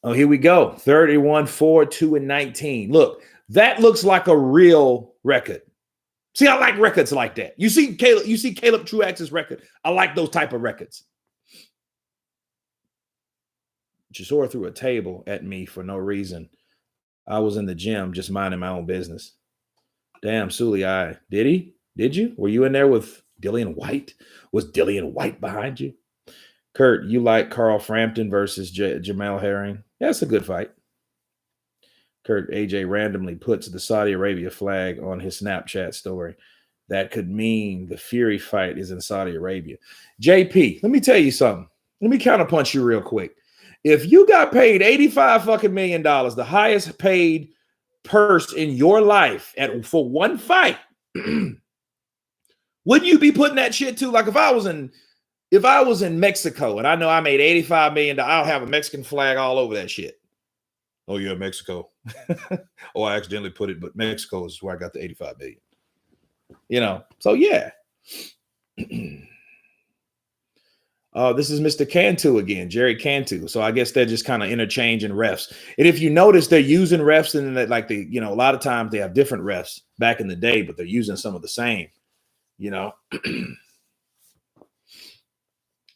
Oh, here we go. 31, 4, 2, and 19. Look, that looks like a real record. See, I like records like that. You see Caleb Truax's record. I like those type of records. Chisora threw a table at me for no reason. I was in the gym just minding my own business. Damn, Sully, did he? Did you? Were you in there with Dillian White? Was Dillian White behind you? Kurt, you like Carl Frampton versus Jamel Herring? That's a good fight. Kurt, AJ randomly puts the Saudi Arabia flag on his Snapchat story. That could mean the Fury fight is in Saudi Arabia. JP, let me tell you something. Let me counterpunch you real quick. If you got paid $85 fucking million, the highest paid purse in your life for one fight, wouldn't you be putting that shit to? Like if I was in Mexico and I know I made $85 million, I'll have a Mexican flag all over that shit. Oh yeah, Mexico. Oh, I accidentally put it, but Mexico is where I got the 85 million. You know, so yeah. This is Mr. Cantu again, Jerry Cantu. So I guess they're just kind of interchanging refs. And if you notice, they're using refs and that, like a lot of times they have different refs back in the day, but they're using some of the same. You know, it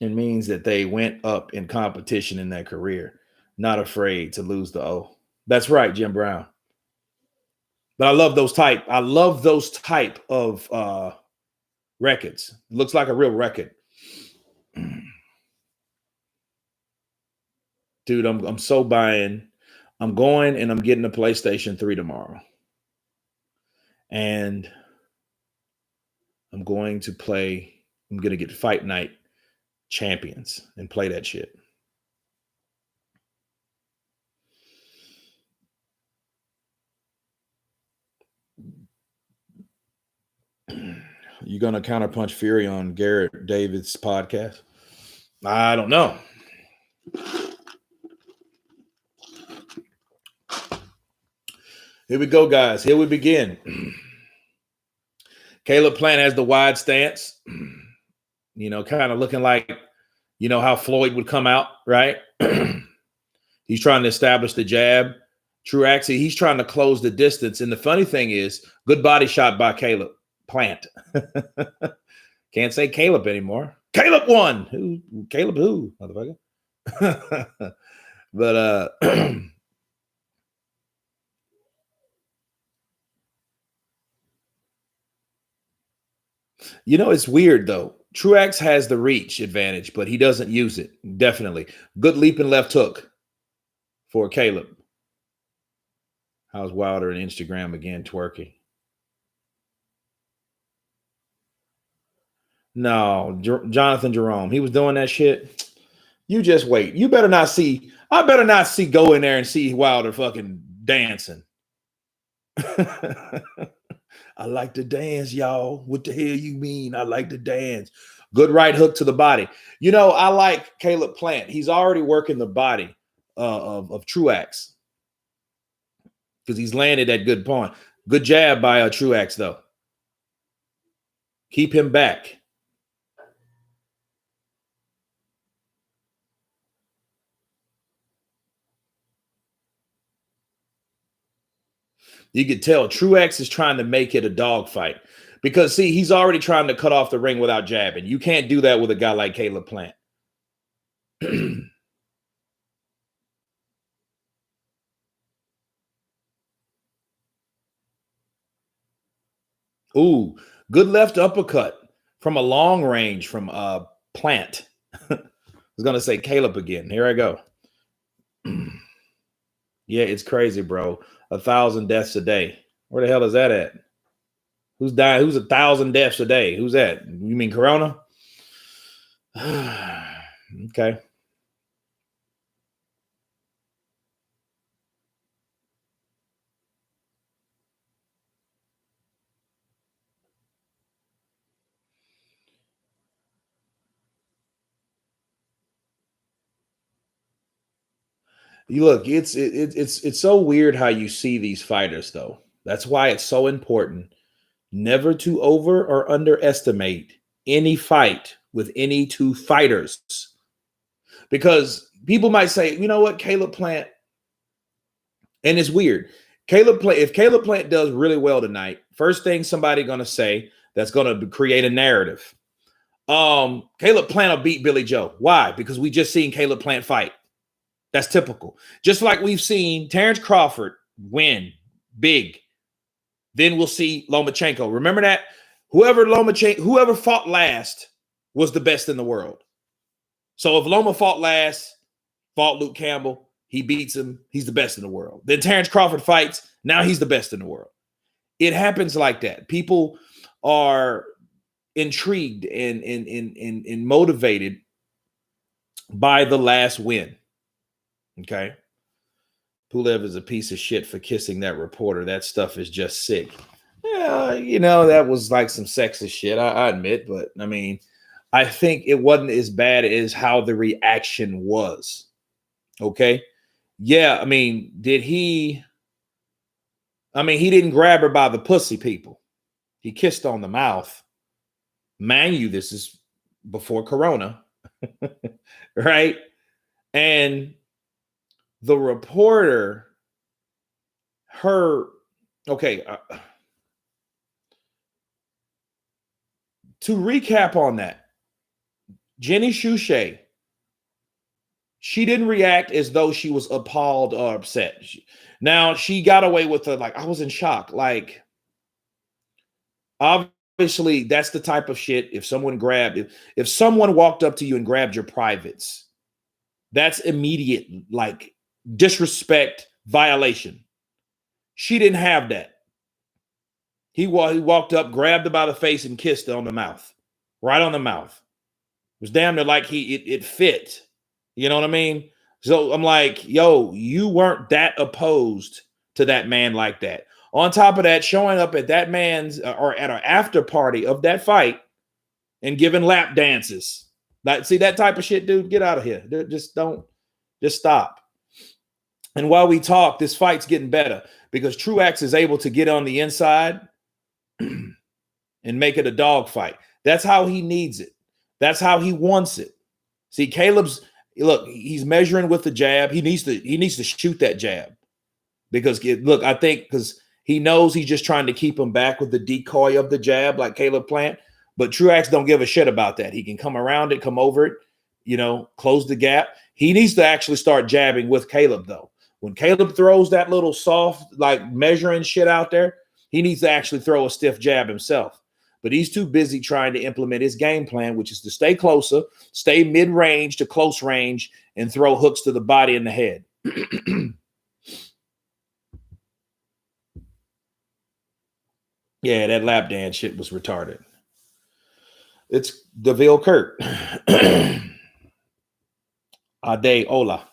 means that they went up in competition in their career, not afraid to lose the O. That's right, Jim Brown. But I love those type of records. It looks like a real record. Dude, I'm so buying. I'm going and I'm getting a PlayStation 3 tomorrow. And I'm going to get Fight Night Champions and play that shit. You gonna counterpunch Fury on Garrett David's podcast? I don't know. Here we go, guys. Here we begin. Caleb Plant has the wide stance, kind of looking like, how Floyd would come out, right? He's trying to establish the jab. Truax, he's trying to close the distance. And the funny thing is, good body shot by Caleb Plant. Can't say Caleb anymore. Caleb won. Who? Caleb who, motherfucker? But it's weird though. Truax has the reach advantage, but he doesn't use it. Definitely. Good leaping left hook for Caleb. How's Wilder and Instagram again twerking? No, Jonathan Jerome. He was doing that shit. You just wait. You better not see. I better not see go in there and see Wilder fucking dancing. I like to dance, y'all. What the hell you mean? I like to dance. Good right hook to the body. I like Caleb Plant. He's already working the body of Truax because he's landed that good point. Good jab by Truax, though. Keep him back. You could tell Truax is trying to make it a dogfight because, see, he's already trying to cut off the ring without jabbing. You can't do that with a guy like Caleb Plant. Ooh, good left uppercut from a long range from Plant. I was going to say Caleb again. Here I go. Yeah, it's crazy, bro. 1,000 deaths a day. Where the hell is that at? Who's dying? Who's 1,000 deaths a day? Who's that? You mean Corona? Okay. You look, it's so weird how you see these fighters, though. That's why it's so important never to over or underestimate any fight with any two fighters. Because people might say, you know what, Caleb Plant, and it's weird. If Caleb Plant does really well tonight, first thing somebody gonna say that's gonna create a narrative. Caleb Plant will beat Billy Joe. Why? Because we just seen Caleb Plant fight. That's typical. Just like we've seen Terrence Crawford win big. Then we'll see Lomachenko. Remember that? Whoever fought last was the best in the world. So if Loma fought Luke Campbell, he beats him, he's the best in the world. Then Terrence Crawford fights, now he's the best in the world. It happens like that. People are intrigued and motivated by the last win. Okay. Pulev is a piece of shit for kissing that reporter. That stuff is just sick. Yeah, that was like some sexist shit, I admit. But, I mean, I think it wasn't as bad as how the reaction was. Okay? Yeah, I mean, he didn't grab her by the pussy, people. He kissed on the mouth. Mind you, this is before Corona. Right? And the reporter, to recap on that, Jenny Shushé, she didn't react as though she was appalled or upset. Now, she got away with it like, I was in shock. Like, obviously, that's the type of shit if someone walked up to you and grabbed your privates, that's immediate, like, disrespect, violation. She didn't have that. He walked up, grabbed her by the face, and kissed her on the mouth. Right on the mouth. It was damn near like it fit. You know what I mean? So I'm like, yo, you weren't that opposed to that man like that. On top of that, showing up at that man's or at an after party of that fight and giving lap dances. Like, see that type of shit, dude? Get out of here. Just don't, just stop. And while we talk, this fight's getting better because Truax is able to get on the inside and make it a dog fight. That's how he needs it. That's how he wants it. See, Caleb's, look, he's measuring with the jab. He needs to shoot that jab because, look, I think because he knows he's just trying to keep him back with the decoy of the jab like Caleb Plant. But Truax don't give a shit about that. He can come around it, come over it, close the gap. He needs to actually start jabbing with Caleb, though. When Caleb throws that little soft, like measuring shit out there, he needs to actually throw a stiff jab himself. But he's too busy trying to implement his game plan, which is to stay closer, stay mid-range to close range, and throw hooks to the body and the head. Yeah, that lap dance shit was retarded. It's DeVille Kurt. Ade Ola.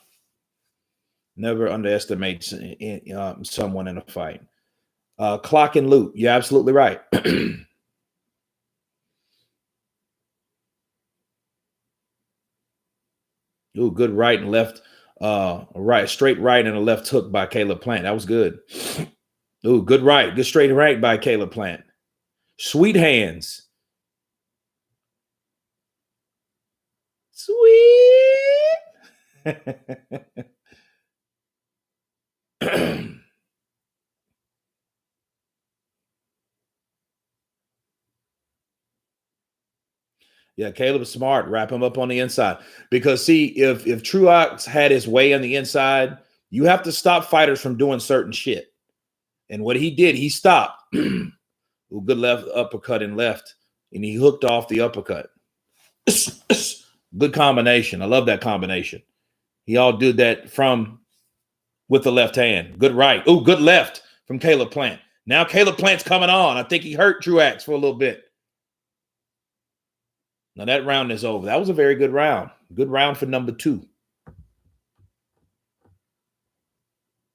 Never underestimate someone in a fight. Clock and loot. You're absolutely right. Ooh, good right and left. Straight right and a left hook by Caleb Plant. That was good. Ooh, good right. Good straight right by Caleb Plant. Sweet hands. Sweet. Yeah, Caleb's smart. Wrap him up on the inside. Because, see, if Truax had his way on the inside, you have to stop fighters from doing certain shit. And what he did, he stopped. Ooh, good left uppercut and left. And he hooked off the uppercut. Good combination. I love that combination. He all did that with the left hand. Good right. Ooh, good left from Caleb Plant. Now Caleb Plant's coming on. I think he hurt Truax for a little bit. Now that round is over. That was a very good round. Good round for number 2.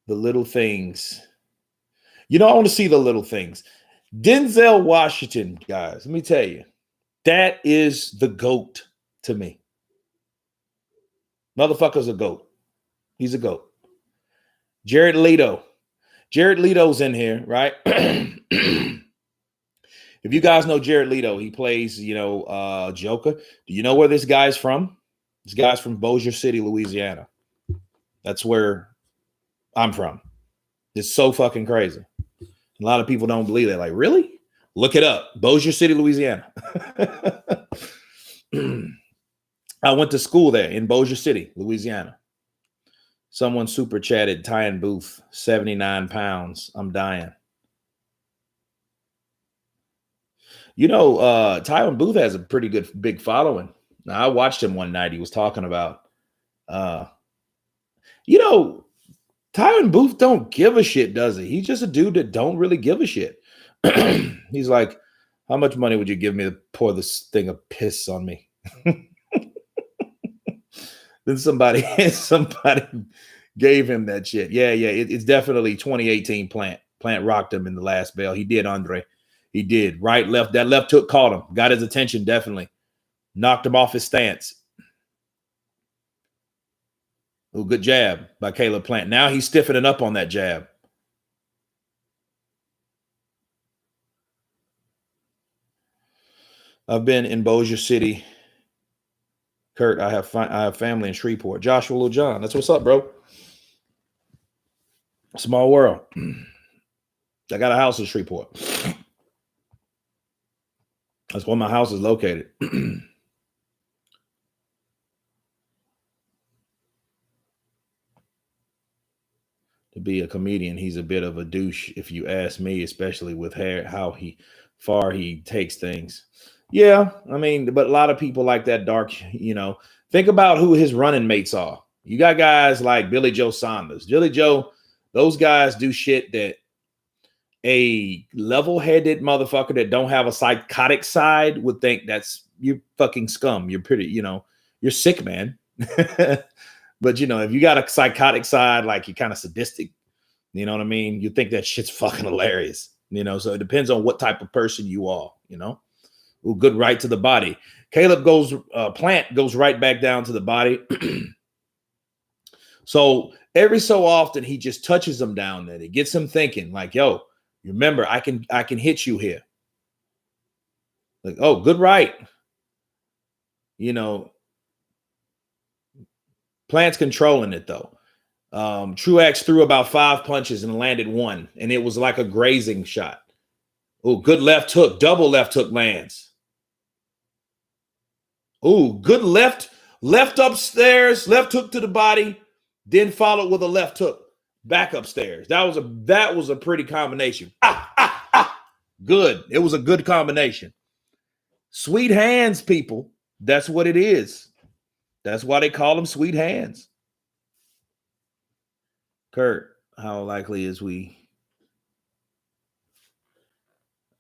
The little things. I want to see the little things. Denzel Washington, guys, let me tell you, that is the GOAT to me. Motherfucker's a GOAT. He's a GOAT. Jared Leto. Jared Leto's in here, right? If you guys know Jared Leto, he plays, Joker. Do you know where this guy's from? This guy's from Bossier City, Louisiana. That's where I'm from. It's so fucking crazy. A lot of people don't believe that. Like, really? Look it up. Bossier City, Louisiana. I went to school there in Bossier City, Louisiana. Someone super chatted, Tyan Booth, 79 pounds. I'm dying. Tyan Booth has a pretty good big following. Now, I watched him one night. He was talking about, Tyan Booth don't give a shit, does he? He's just a dude that don't really give a shit. He's like, how much money would you give me to pour this thing of piss on me? Then somebody gave him that shit. Yeah. It's definitely 2018 Plant. Plant rocked him in the last bell. He did, Andre. He did. Right, left. That left hook caught him. Got his attention, definitely. Knocked him off his stance. Oh, good jab by Caleb Plant. Now he's stiffening up on that jab. I've been in Bossier City. Kurt, I have family in Shreveport. Joshua Lil John. That's what's up, bro. Small world. I got a house in Shreveport. That's where my house is located. To be a comedian, he's a bit of a douche, if you ask me, especially with how far he takes things. Yeah, I mean, but a lot of people like that dark, think about who his running mates are. You got guys like Billy Joe Saunders. Billy Joe, those guys do shit that a level-headed motherfucker that don't have a psychotic side would think you're fucking scum. You're pretty, you're sick, man. But if you got a psychotic side, like you're kind of sadistic, You know what I mean? You think that shit's fucking hilarious. So it depends on what type of person you are. Ooh, good right to the body. Plant goes right back down to the body. So every so often he just touches him down there. It gets him thinking, like, yo, remember, I can hit you here. Like, oh, good right. Plant's controlling it though. Truax threw about 5 punches and landed 1, and it was like a grazing shot. Oh, good left hook, double left hook lands. Oh, good left upstairs, left hook to the body, then followed with a left hook back upstairs. That was a pretty combination. Good. It was a good combination. Sweet hands, people. That's what it is. That's why they call them sweet hands. Kurt, how likely is we?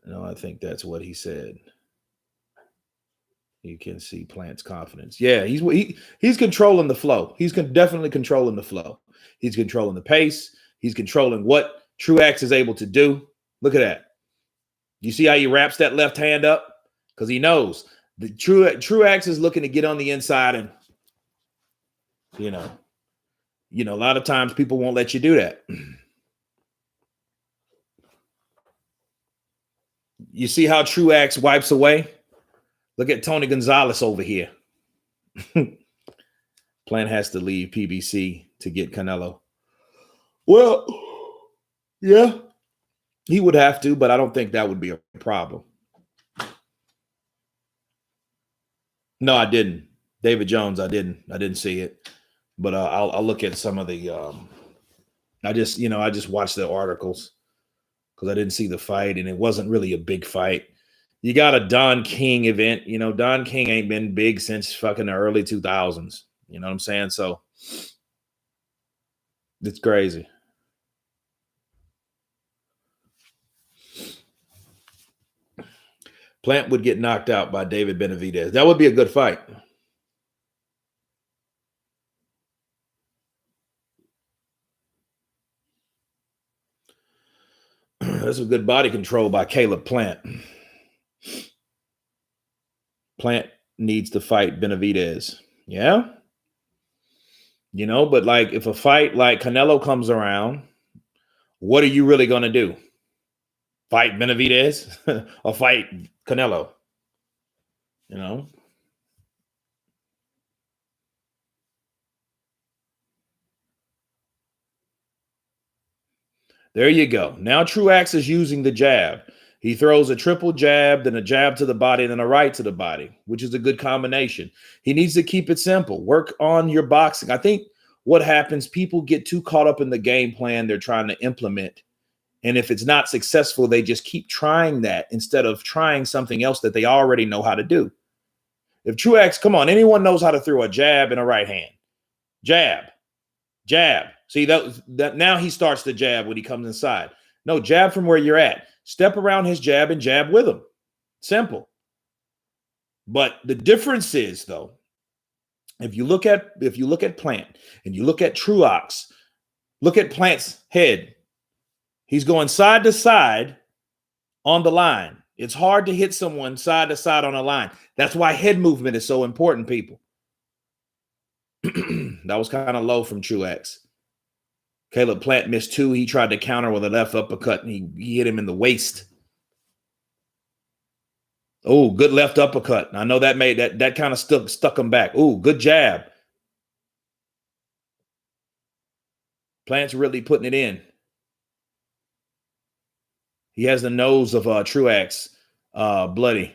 No, I think that's what he said. You can see Plant's confidence. Yeah, he's controlling the flow. He's definitely controlling the flow. He's controlling the pace. He's controlling what Truax is able to do. Look at that. You see how he wraps that left hand up? Because he knows the Truax is looking to get on the inside, and a lot of times people won't let you do that. You see how Truax wipes away? Look at Tony Gonzalez over here. Plant has to leave PBC to get Canelo. Well, yeah, he would have to, but I don't think that would be a problem. No, I didn't. David Jones, I didn't see it, but I'll look at some of the. I just watched the articles because I didn't see the fight, and it wasn't really a big fight. You got a Don King event. Don King ain't been big since fucking the early 2000s. You know what I'm saying? So it's crazy. Plant would get knocked out by David Benavidez. That would be a good fight. That's a good body control by Caleb Plant. Plant needs to fight Benavidez. Yeah. But like if a fight like Canelo comes around, what are you really going to do? Fight Benavidez or fight Canelo? There you go. Now Truax is using the jab. He throws a triple jab, then a jab to the body, then a right to the body, which is a good combination. He needs to keep it simple. Work on your boxing. I think what happens, people get too caught up in the game plan they're trying to implement. And if it's not successful, they just keep trying that instead of trying something else that they already know how to do. If Truax, come on, anyone knows how to throw a jab and a right hand. Jab. See, that now he starts the jab when he comes inside. No, jab from where you're at. Step around his jab and jab with him. Simple. But the difference is, though, if you look at Plant and you look at Truax, look at Plant's head. He's going side to side on the line. It's hard to hit someone side to side on a line. That's why head movement is so important, people. That was kind of low from Truax. Caleb Plant missed 2. He tried to counter with a left uppercut, and he hit him in the waist. Oh, good left uppercut. I know that made that kind of stuck him back. Oh, good jab. Plant's really putting it in. He has the nose of Truax bloody.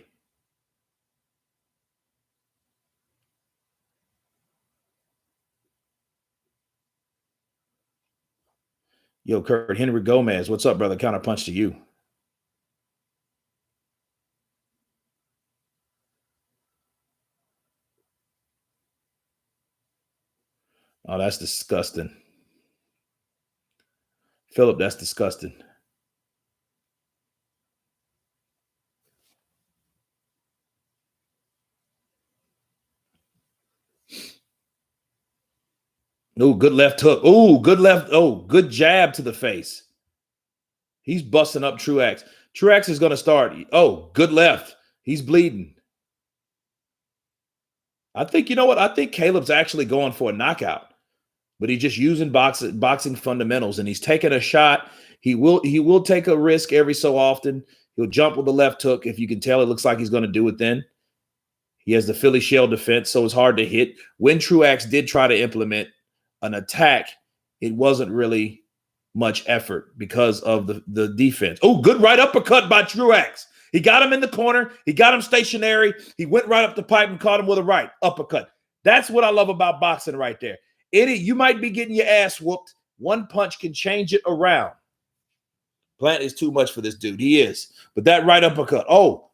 Yo, Kurt, Henry Gomez, what's up, brother? Counterpunch to you. Oh, that's disgusting. Philip, that's disgusting. Oh, good left hook. Oh, good left. Oh, good jab to the face. He's busting up Truax. Truax is going to start. Oh, good left. He's bleeding. I think, you know what? I think Caleb's actually going for a knockout, but he's just using boxing fundamentals, and he's taking a shot. He will take a risk every so often. He'll jump with the left hook. If you can tell, it looks like he's going to do it then. He has the Philly shell defense, so it's hard to hit. When Truax did try to implement an attack, it wasn't really much effort because of the defense. Oh, good right uppercut by Truax. He got him in the corner. He got him stationary. He went right up the pipe and caught him with a right uppercut. That's what I love about boxing right there. You might be getting your ass whooped. One punch can change it around. Plant is too much for this dude. He is. But that right uppercut. Oh,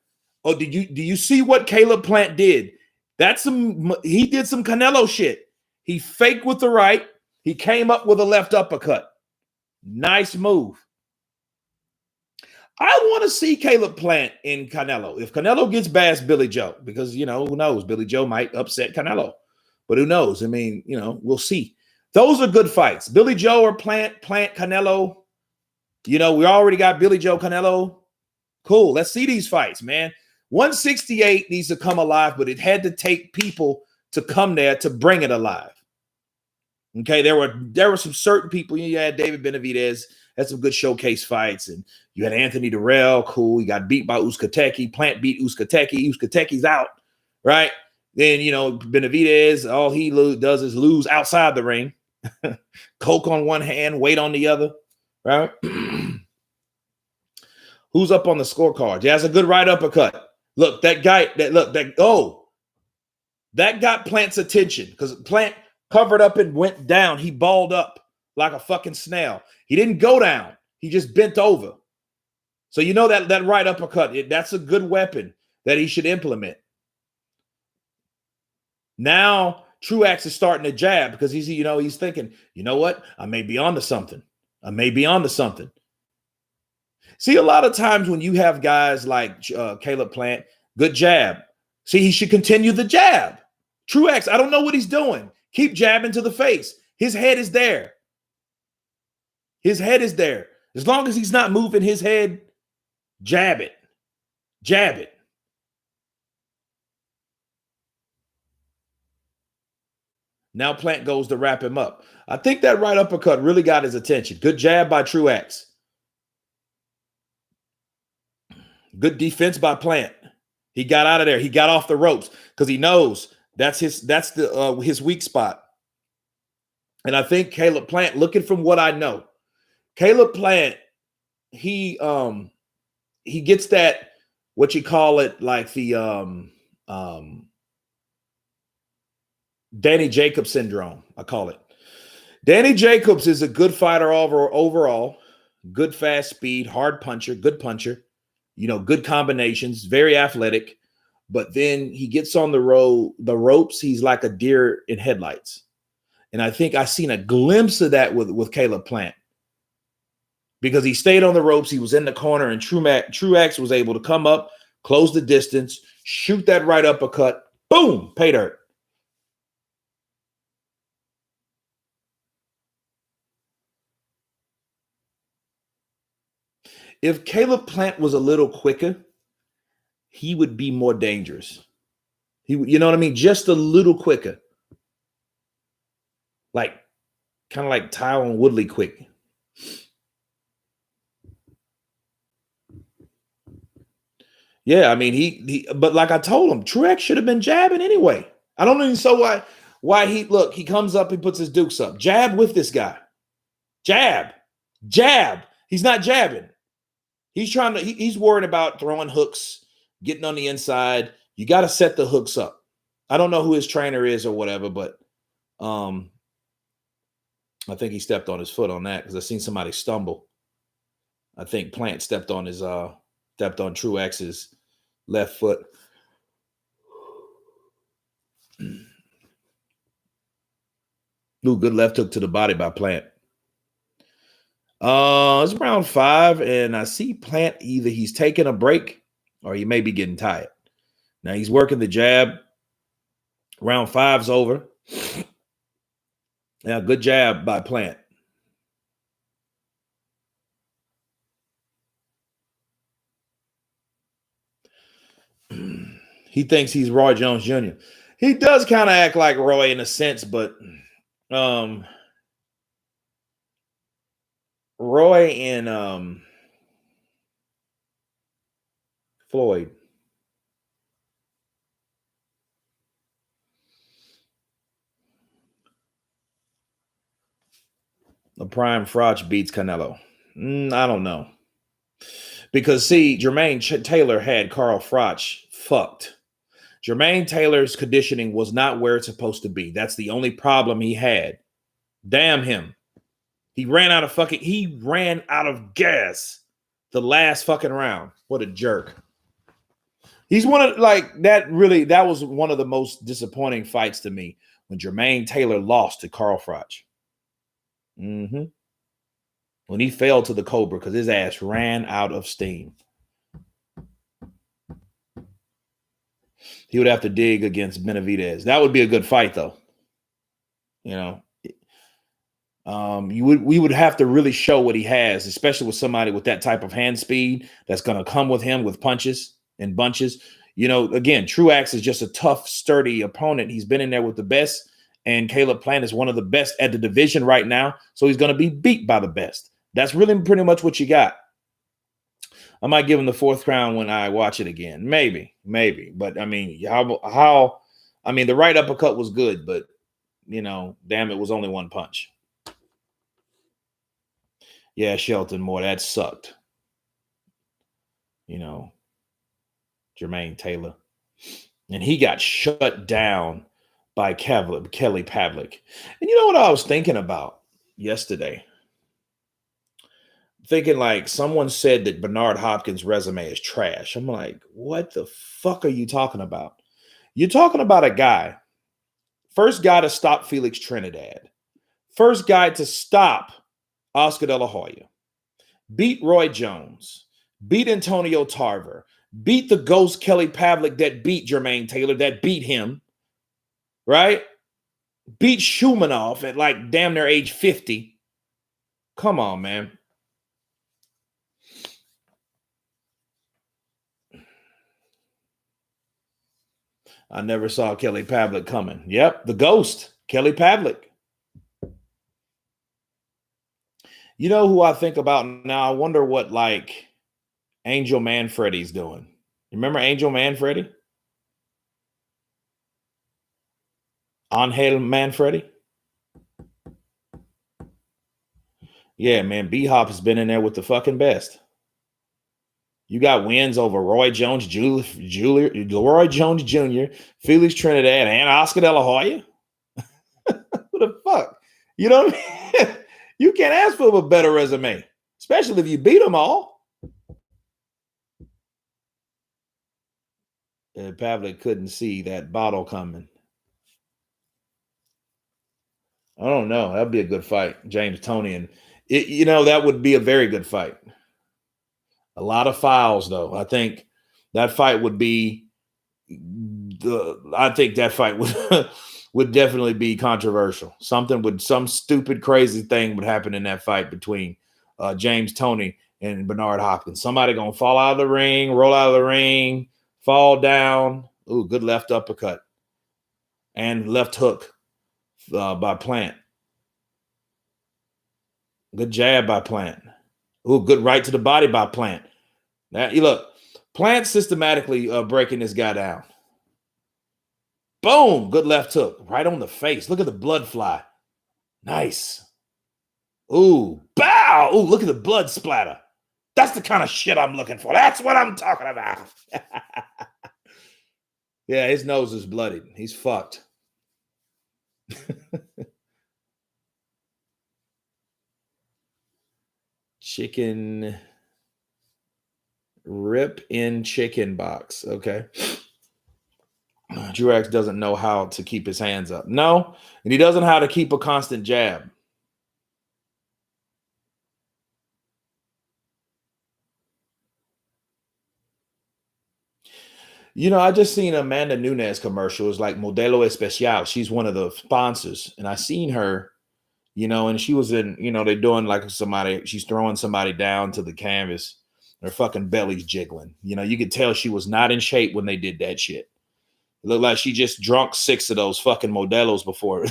do you see what Caleb Plant did? He did some Canelo shit. He faked with the right. He came up with a left uppercut. Nice move. I want to see Caleb Plant in Canelo. If Canelo gets past Billy Joe, because, who knows? Billy Joe might upset Canelo. But who knows? I mean, we'll see. Those are good fights. Billy Joe or Plant, Canelo. We already got Billy Joe, Canelo. Cool. Let's see these fights, man. 168 needs to come alive, but it had to take people to come there to bring it alive. Okay, there were some certain people. You had David Benavidez, had some good showcase fights, and you had Anthony Durrell. Cool. He got beat by Uzcategui. Plant beat Uzcategui. Uzcategui's out, right? Then, Benavidez, all he does is lose outside the ring. Coke on one hand, weight on the other, right? Who's up on the scorecard? Yeah, that's a good right uppercut. Look, that got Plant's attention because Plant covered up and went down. He balled up like a fucking snail. He didn't go down. He just bent over. So that right uppercut, that's a good weapon that he should implement. Now Truax is starting to jab because he's thinking, you know what? I may be onto something. See, a lot of times when you have guys like Caleb Plant, good jab. See, he should continue the jab. Truax, I don't know what he's doing. Keep jabbing to the face. His head is there. As long as he's not moving his head, jab it. Now Plant goes to wrap him up. I think that right uppercut really got his attention. Good jab by Truax. Good defense by Plant. He got out of there. He got off the ropes because he knows that's his weak spot. And I think Caleb Plant, looking from what I know, Caleb Plant, he gets that, what you call it, like the Danny Jacobs syndrome, I call it. Danny Jacobs is a good fighter overall, good fast speed, hard puncher, good puncher, good combinations, very athletic. But then he gets on the ropes, he's like a deer in headlights. And I think I've seen a glimpse of that with Caleb Plant. Because he stayed on the ropes, he was in the corner, and Truax was able to come up, close the distance, shoot that right uppercut, boom, pay dirt. If Caleb Plant was a little quicker, he would be more dangerous. You know what I mean? Just a little quicker. Like, kind of like Tyron Woodley quick. Yeah, I mean, but like I told him, Truax should have been jabbing anyway. I don't even know why he comes up, he puts his dukes up. Jab with this guy. Jab. He's not jabbing. He's worried about throwing hooks, getting on the inside. You got to set the hooks up. I don't know who his trainer is or whatever, but I think he stepped on his foot on that because I seen somebody stumble. I think Plant stepped on Truax's left foot. Ooh, good left hook to the body by Plant. It's round 5, and I see Plant either he's taking a break or he may be getting tired. Now he's working the jab. Round 5's over. Yeah, good jab by Plant. He thinks he's Roy Jones Jr. He does kind of act like Roy in a sense, but um, Roy and Floyd. The Prime Froch beats Canelo. I don't know. Because, see, Taylor had Carl Froch fucked. Jermaine Taylor's conditioning was not where it's supposed to be. That's the only problem he had. Damn him. He ran out of gas the last fucking round. What a jerk. He's one of that was one of the most disappointing fights to me when Jermaine Taylor lost to Carl Froch. Mm-hmm. When he fell to the Cobra because his ass ran out of steam. He would have to dig against Benavidez. That would be a good fight, though. You know, we would have to really show what he has, especially with somebody with that type of hand speed that's going to come with him with punches and bunches. You know, again, Truax is just a tough, sturdy opponent. He's been in there with the best, and Caleb Plant is one of the best at the division right now, so he's going to be beat by the best. That's really pretty much what you got. I might give him the fourth round when I watch it again. Maybe. But I mean, how? I mean, the right uppercut was good, but you know, damn, it was only one punch. Yeah, Shelton Moore, that sucked. You know, Jermaine Taylor, and he got shut down by Kelly Pavlik. And you know what I was thinking about yesterday? Thinking like someone said that Bernard Hopkins' resume is trash. I'm like, what the fuck are you talking about? You're talking about a guy, first guy to stop Felix Trinidad, first guy to stop Oscar De La Hoya, beat Roy Jones, beat Antonio Tarver, beat the ghost Kelly Pavlik that beat Jermaine Taylor, that beat him, right? Beat Shumanov at like damn near age 50. Come on, man. I never saw Kelly Pavlik coming. Yep, the ghost, Kelly Pavlik. You know who I think about now? I wonder what like Angel Manfredi's doing. You remember Angel Manfredi? Angel Manfredi? Yeah, man, B-Hop has been in there with the fucking best. You got wins over Roy Jones Jr., Felix Trinidad, and Oscar De La Hoya. What the fuck? You know what I mean? You can't ask for a better resume, especially if you beat them all. And Pavlik couldn't see that bottle coming. I don't know. That'd be a good fight, James Toney, and that would be a very good fight. A lot of fouls, though. I think that fight would be I think that fight would definitely be controversial. Some stupid, crazy thing would happen in that fight between James Toney and Bernard Hopkins. Somebody gonna fall out of the ring, roll out of the ring, fall down. Ooh, good left uppercut and left hook by Plant. Good jab by Plant. Ooh, good right to the body by Plant. Now you look, Plant systematically breaking this guy down. Boom, good left hook right on the face. Look at the blood fly. Nice. Ooh, bow. Ooh, look at the blood splatter. That's the kind of shit I'm looking for. That's what I'm talking about. Yeah, his nose is bloodied. He's fucked. Chicken rip in chicken box. Okay. Truax doesn't know how to keep his hands up. No, and he doesn't know how to keep a constant jab. You know, I just seen Amanda Nunes commercial. It's like Modelo Especial. She's one of the sponsors, and I seen her and she was in, they're doing like she's throwing somebody down to the canvas. Her fucking belly's jiggling. You could tell she was not in shape when they did that shit. It looked like she just drunk 6 of those fucking Modelos before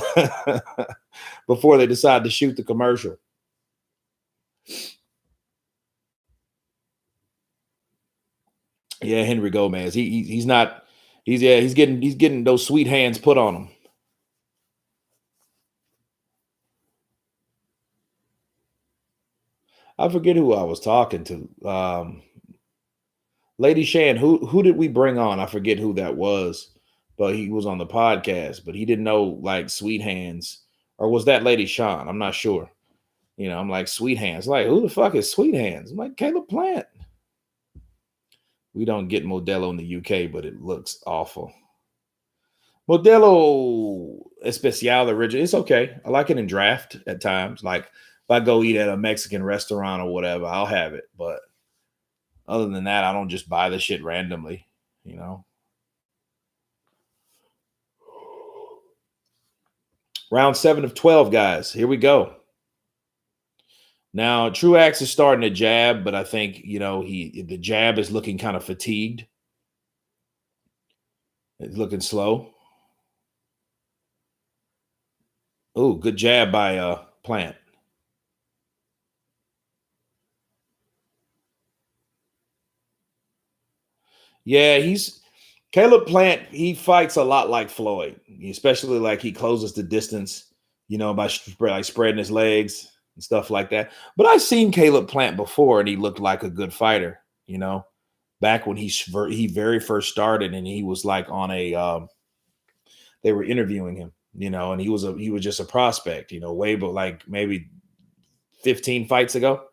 before they decided to shoot the commercial. Yeah, Henry Gomez. He's not. He's getting those sweet hands put on him. I forget who I was talking to. Lady Shan, who did we bring on? I forget who that was, but he was on the podcast, but he didn't know like sweet hands, or was that Lady Sean? I'm not sure. I'm like sweet hands. Like, who the fuck is sweet hands? I'm like Caleb Plant. We don't get Modelo in the UK, but it looks awful. Modelo Especial original. It's okay. I like it in draft at times. Like if I go eat at a Mexican restaurant or whatever, I'll have it. But other than that, I don't just buy the shit randomly, Round 7 of 12, guys. Here we go. Now, Truax is starting to jab, but I think, the jab is looking kind of fatigued. It's looking slow. Oh, good jab by Plant. Yeah, Caleb Plant. He fights a lot like Floyd, especially like he closes the distance, by spreading his legs and stuff like that. But I've seen Caleb Plant before, and he looked like a good fighter. Back when he very first started, and he was like on a. They were interviewing him, and he was just a prospect, way but like maybe 15 fights ago.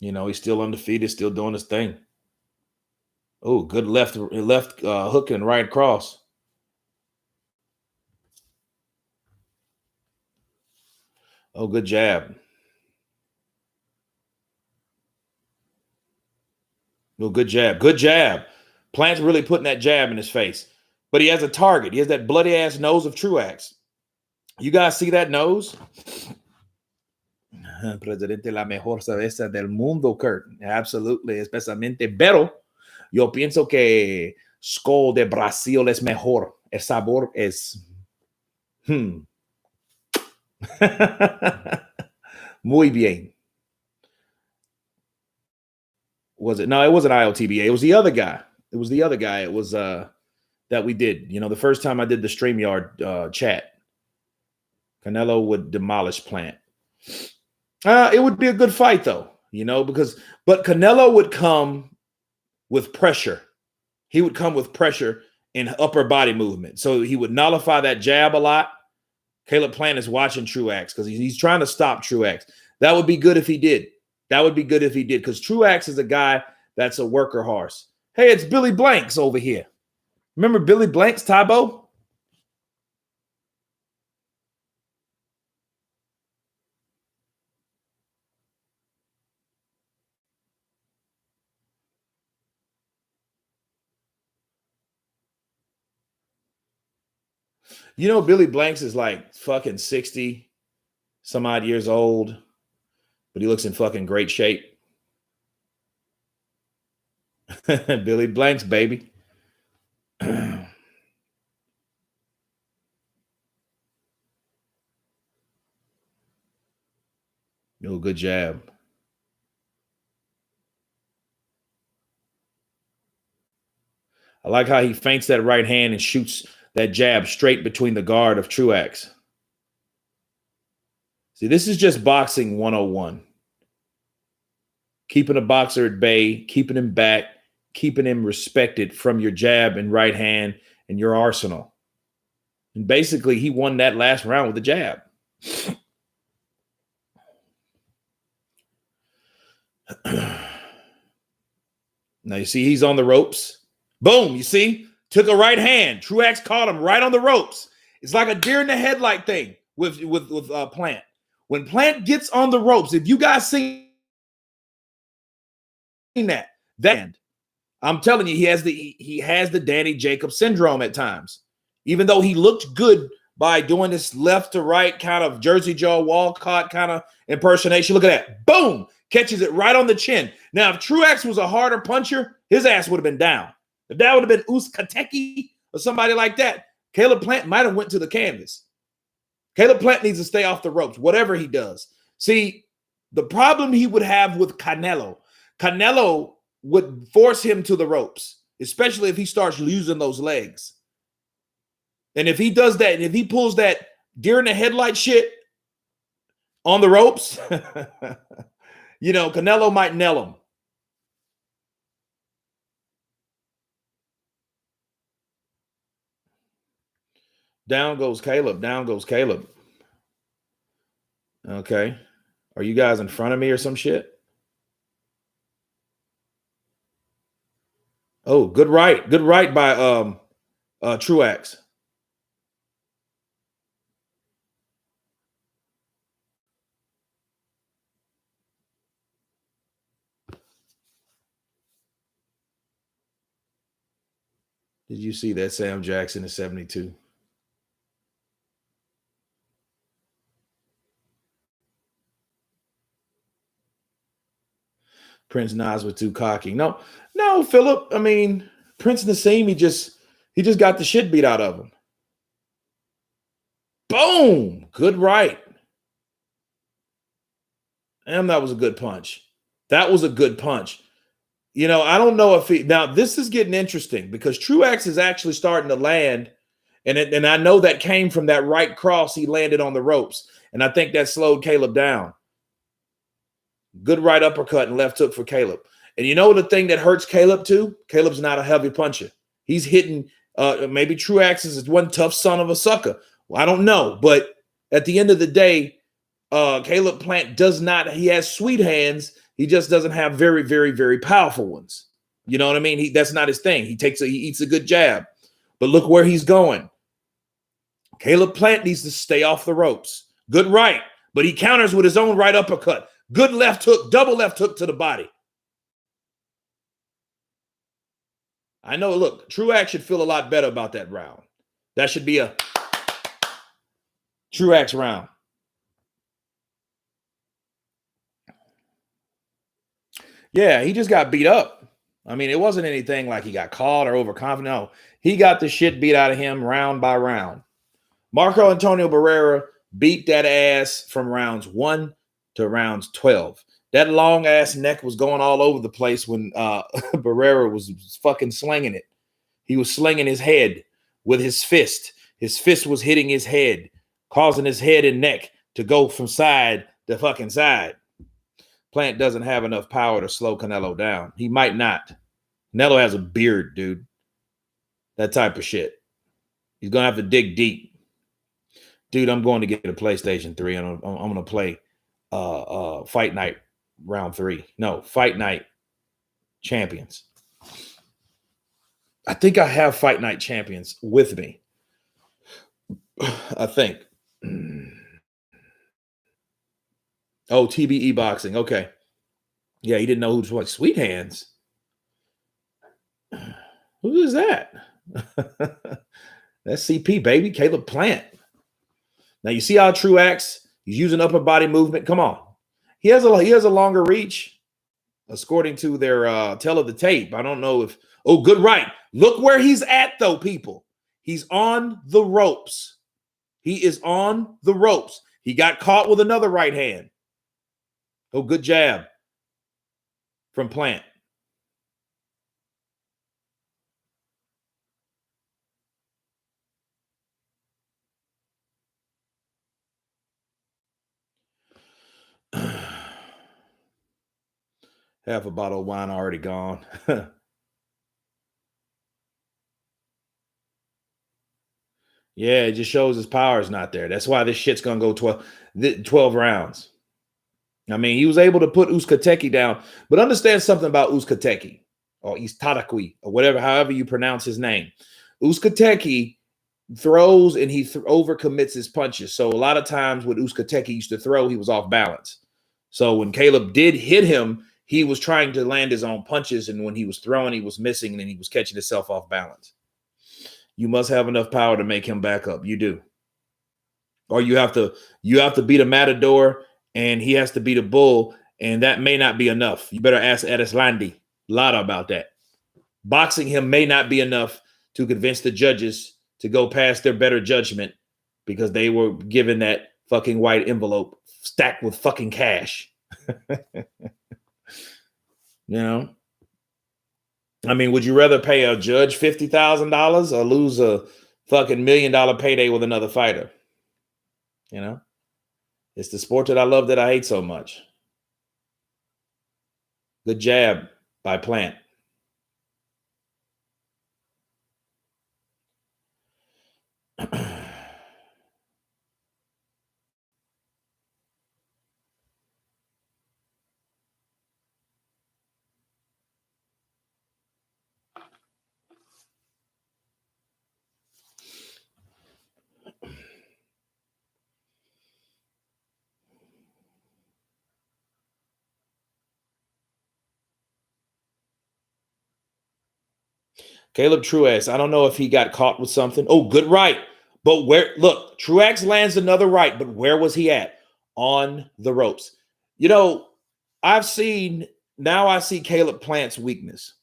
He's still undefeated, still doing his thing. Oh, good left hook and right cross. Oh, good jab. Oh, good jab. Good jab. Plant's really putting that jab in his face. But he has a target. He has that bloody ass nose of Truax. You guys see that nose? Presidente, la mejor cerveza del mundo, Kurt. Absolutely, especialmente. Pero yo pienso que Skol de Brasil es mejor. El sabor es. Muy bien. Was it? No, it wasn't IOTBA. It was the other guy. It was that we did. The first time I did the StreamYard chat. Canelo would demolish Plant. It would be a good fight, though, but Canelo would come with pressure. He would come with pressure in upper body movement. So he would nullify that jab a lot. Caleb Plant is watching Truax because he's trying to stop Truax. That would be good if he did. Because Truax is a guy that's a worker horse. Hey, it's Billy Blanks over here. Remember Billy Blanks, Tybo? Billy Blanks is like fucking 60 some odd years old, but he looks in fucking great shape. Billy Blanks, baby. Oh, good jab. I like how he feints that right hand and shoots that jab straight between the guard of Truax. See, this is just boxing 101. Keeping a boxer at bay, keeping him back, keeping him respected from your jab and right hand and your arsenal. And basically, he won that last round with a jab. Now, you see, he's on the ropes. Boom, you see? Took a right hand. Truax caught him right on the ropes. It's like a deer in the headlight thing with Plant. When Plant gets on the ropes, if you guys seen that, I'm telling you, he has the Danny Jacobs syndrome at times. Even though he looked good by doing this left to right kind of Jersey Joe Walcott kind of impersonation. Look at that. Boom. Catches it right on the chin. Now, if Truax was a harder puncher, his ass would have been down. If that would have been Uskateki or somebody like that, Caleb Plant might have went to the canvas. Caleb Plant needs to stay off the ropes, whatever he does. See, the problem he would have with Canelo would force him to the ropes, especially if he starts losing those legs. And if he does that, and if he pulls that deer in the headlight shit on the ropes, Canelo might nail him. Down goes Caleb. Down goes Caleb. Okay. Are you guys in front of me or some shit? Oh, good right. Good right by Truax. Did you see that Sam Jackson is 72? Prince Nas was too cocky. No, Philip. I mean, Prince Nassim, he just got the shit beat out of him. Boom. Good right. Damn, that was a good punch. That was a good punch. I don't know if now this is getting interesting because Truax is actually starting to land, and I know that came from that right cross he landed on the ropes, and I think that slowed Caleb down. Good right uppercut and left hook for Caleb. And you know the thing that hurts Caleb too? Caleb's not a heavy puncher. He's hitting, maybe Truax is one tough son of a sucker. Well, I don't know. But at the end of the day, Caleb Plant he has sweet hands. He just doesn't have very, very, very powerful ones. You know what I mean? That's not his thing. He eats a good jab. But look where he's going. Caleb Plant needs to stay off the ropes. Good right. But he counters with his own right uppercut. Good left hook, double left hook to the body. I know, look, Truax should feel a lot better about that round. That should be a Truax round. Yeah, he just got beat up. I mean, it wasn't anything like he got caught or overconfident. No, he got the shit beat out of him round by round. Marco Antonio Barrera beat that ass from rounds 1 to rounds 12. That long ass neck was going all over the place when Barrera was fucking slinging it. He was slinging his head with his fist. His fist was hitting his head, causing his head and neck to go from side to fucking side. Plant doesn't have enough power to slow Canelo down. He might not. Canelo has a beard, dude. That type of shit. He's going to have to dig deep. Dude, I'm going to get a PlayStation 3 and I'm going to play Fight Night round 3. No, Fight Night Champions. I think I have Fight Night Champions with me. I think. Oh, TBE Boxing. Okay. Yeah, he didn't know who was what. Sweet Hands. Who is that? That's CP, baby. Caleb Plant. Now, you see how Truax, he's using upper body movement. Come on. He has a longer reach, according to their tell of the tape. I don't know if – oh, good right. Look where he's at, though, people. He's on the ropes. He is on the ropes. He got caught with another right hand. Oh, good jab from Plant. Half a bottle of wine already gone. Yeah, it just shows his power is not there. That's why this shit's going to go 12 rounds. I mean, he was able to put Uskateki down. But understand something about Uskateki or Istarakwi or whatever, however you pronounce his name. Uskateki throws and he overcommits his punches. So a lot of times when Uskateki used to throw, he was off balance. So when Caleb did hit him, he was trying to land his own punches. And when he was throwing, he was missing and then he was catching himself off balance. you must have enough power to make him back up. You do. Or you have to beat a matador and he has to beat a bull, and that may not be enough. You better ask Adeslandi Lara about that. Boxing him may not be enough to convince the judges to go past their better judgment because they were given that fucking white envelope stacked with fucking cash. You know? I mean, would you rather pay a judge $50,000 or lose a fucking $1 million payday with another fighter? You know? It's the sport that I love that I hate so much. Good jab by Plant. Caleb Truax, I don't know if he got caught with something. Oh, good right. But where, look, Truax lands another right, but where was he at? On the ropes. You know, I see Caleb Plant's weakness.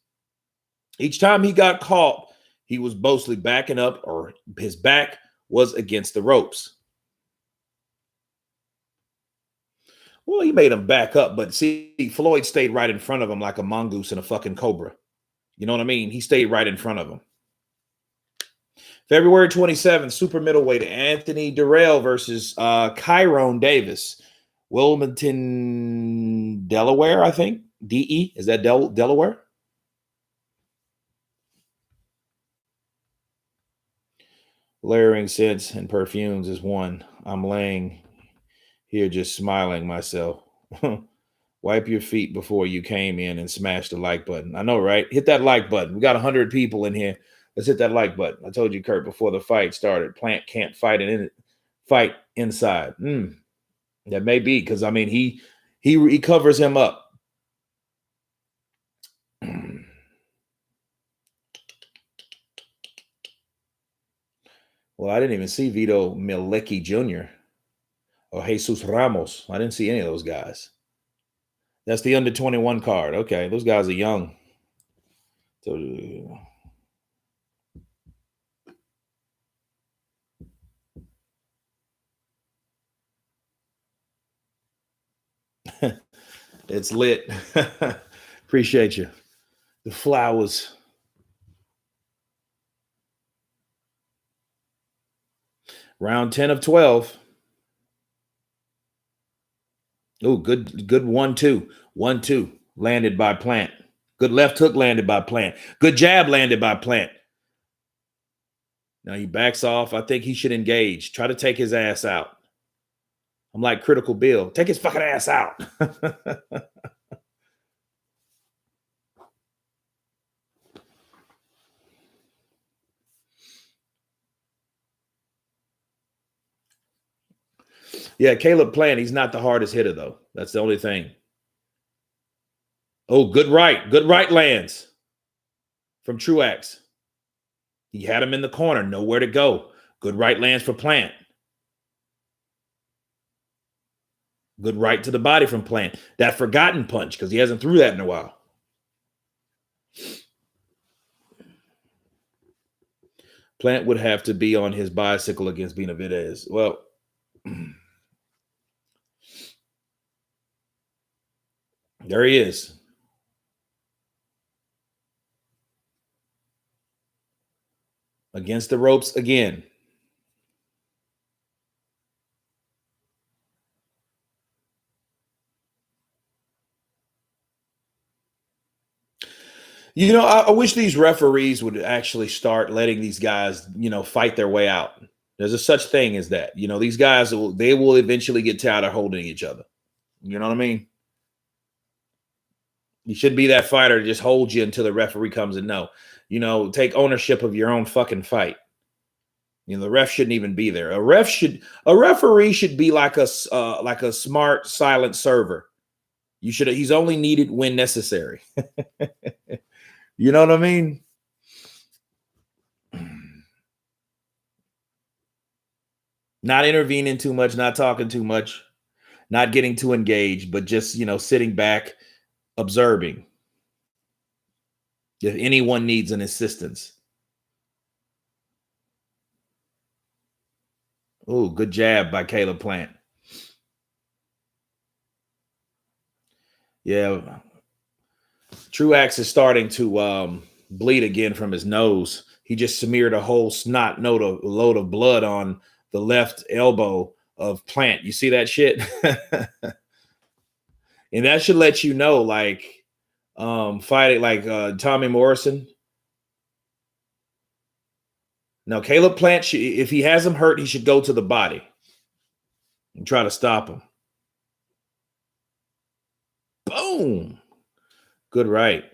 Each time he got caught, he was mostly backing up or his back was against the ropes. Well, he made him back up, but see, Floyd stayed right in front of him like a mongoose and a fucking cobra. You know what I mean? He stayed right in front of him. February 27th, super middleweight, Anthony Durrell versus Kyrone Davis. Wilmington, Delaware, I think. DE, is that Delaware? Layering scents and perfumes is one. I'm laying here just smiling myself. Wipe your feet before you came in and smash the like button. I know, right? Hit that like button. We got 100 people in here. Let's hit that like button. I told you, Kurt, before the fight started, Plant can't fight inside. That may be because I mean he covers him up. Well, I didn't even see Vito Mielecki Jr. or Jesus Ramos. I didn't see any of those guys. That's the under 21 card. Okay, those guys are young. So it's lit. Appreciate you. The flowers. Round 10 of 12. Oh, good 1-2. 1-2 landed by Plant. Good left hook landed by Plant. Good jab landed by Plant. Now he backs off. I think he should engage. Try to take his ass out. I'm like Critical Bill. Take his fucking ass out. Yeah, Caleb Plant, he's not the hardest hitter, though. That's the only thing. Oh, good right. Good right lands from Truax. He had him in the corner. Nowhere to go. Good right lands for Plant. Good right to the body from Plant. That forgotten punch, because he hasn't threw that in a while. Plant would have to be on his bicycle against Benavidez. Well, there he is. Against the ropes again. You know, I wish these referees would actually start letting these guys, fight their way out. There's a such thing as that. These guys, they will eventually get tired of holding each other. You know what I mean? You should be that fighter to just hold you until the referee comes and take ownership of your own fucking fight. The ref shouldn't even be there. A referee should be like a smart, silent server. He's only needed when necessary. You know what I mean? Not intervening too much, not talking too much, not getting too engaged, but just, sitting back, observing if anyone needs an assistance. Oh, good jab by Caleb Plant. Yeah, Truax is starting to bleed again from his nose. He just smeared a whole load of blood on the left elbow of Plant. You see that shit? And that should let you know, like, fighting like Tommy Morrison. Now, Caleb Plant, if he has him hurt, he should go to the body and try to stop him. Boom. Good right.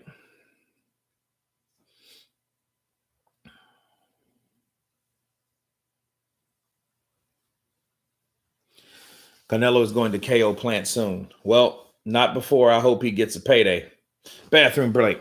Canelo is going to KO Plant soon. Well, not before. I hope he gets a payday. Bathroom break.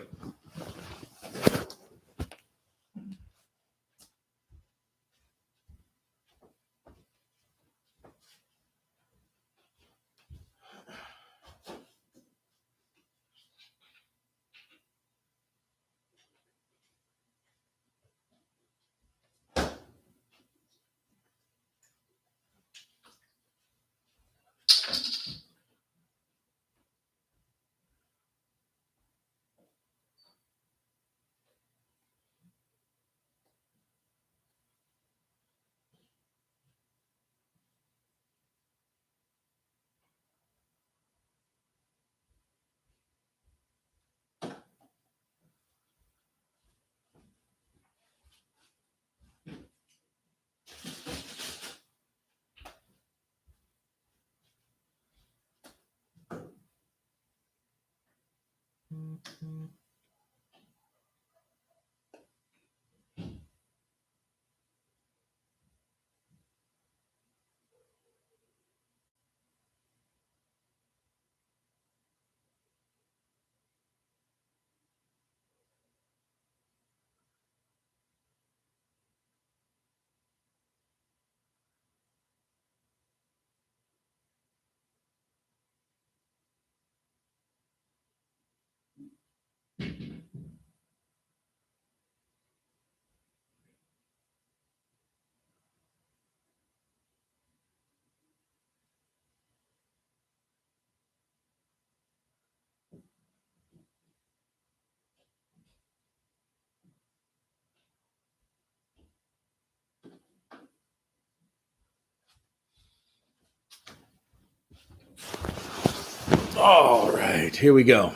All right, here we go.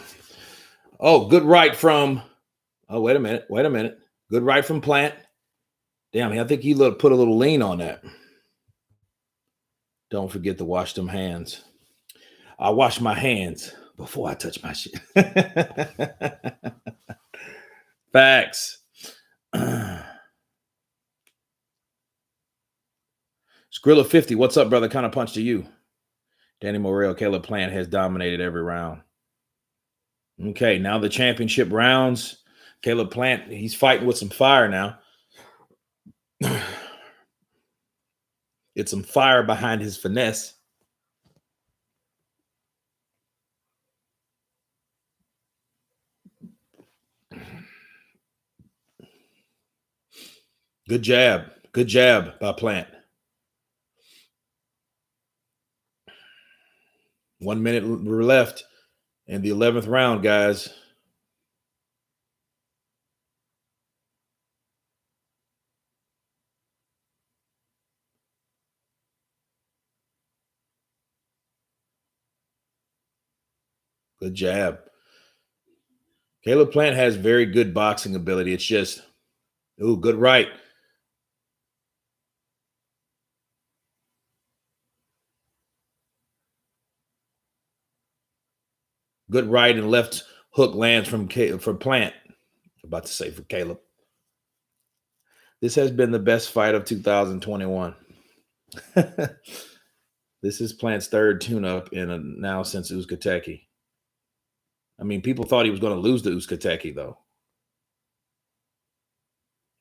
Oh, good right from. Oh, wait a minute. Wait a minute. Good right from Plant. Damn, I think he put a little lean on that. Don't forget to wash them hands. I wash my hands before I touch my shit. Facts. Skrilla 50, what's up, brother? Kind of punch to you. Danny Morrell, Caleb Plant has dominated every round. Okay, now the championship rounds. Caleb Plant, he's fighting with some fire now. It's some fire behind his finesse. Good jab. Good jab by Plant. 1 minute left in the 11th round, guys. Good jab. Caleb Plant has very good boxing ability. It's just, ooh, good right. Good right and left hook lands from Plant. I'm about to say for Caleb. This has been the best fight of 2021. This is Plant's third tune-up now since Uzcategui. I mean, people thought he was going to lose to Uzcategui, though.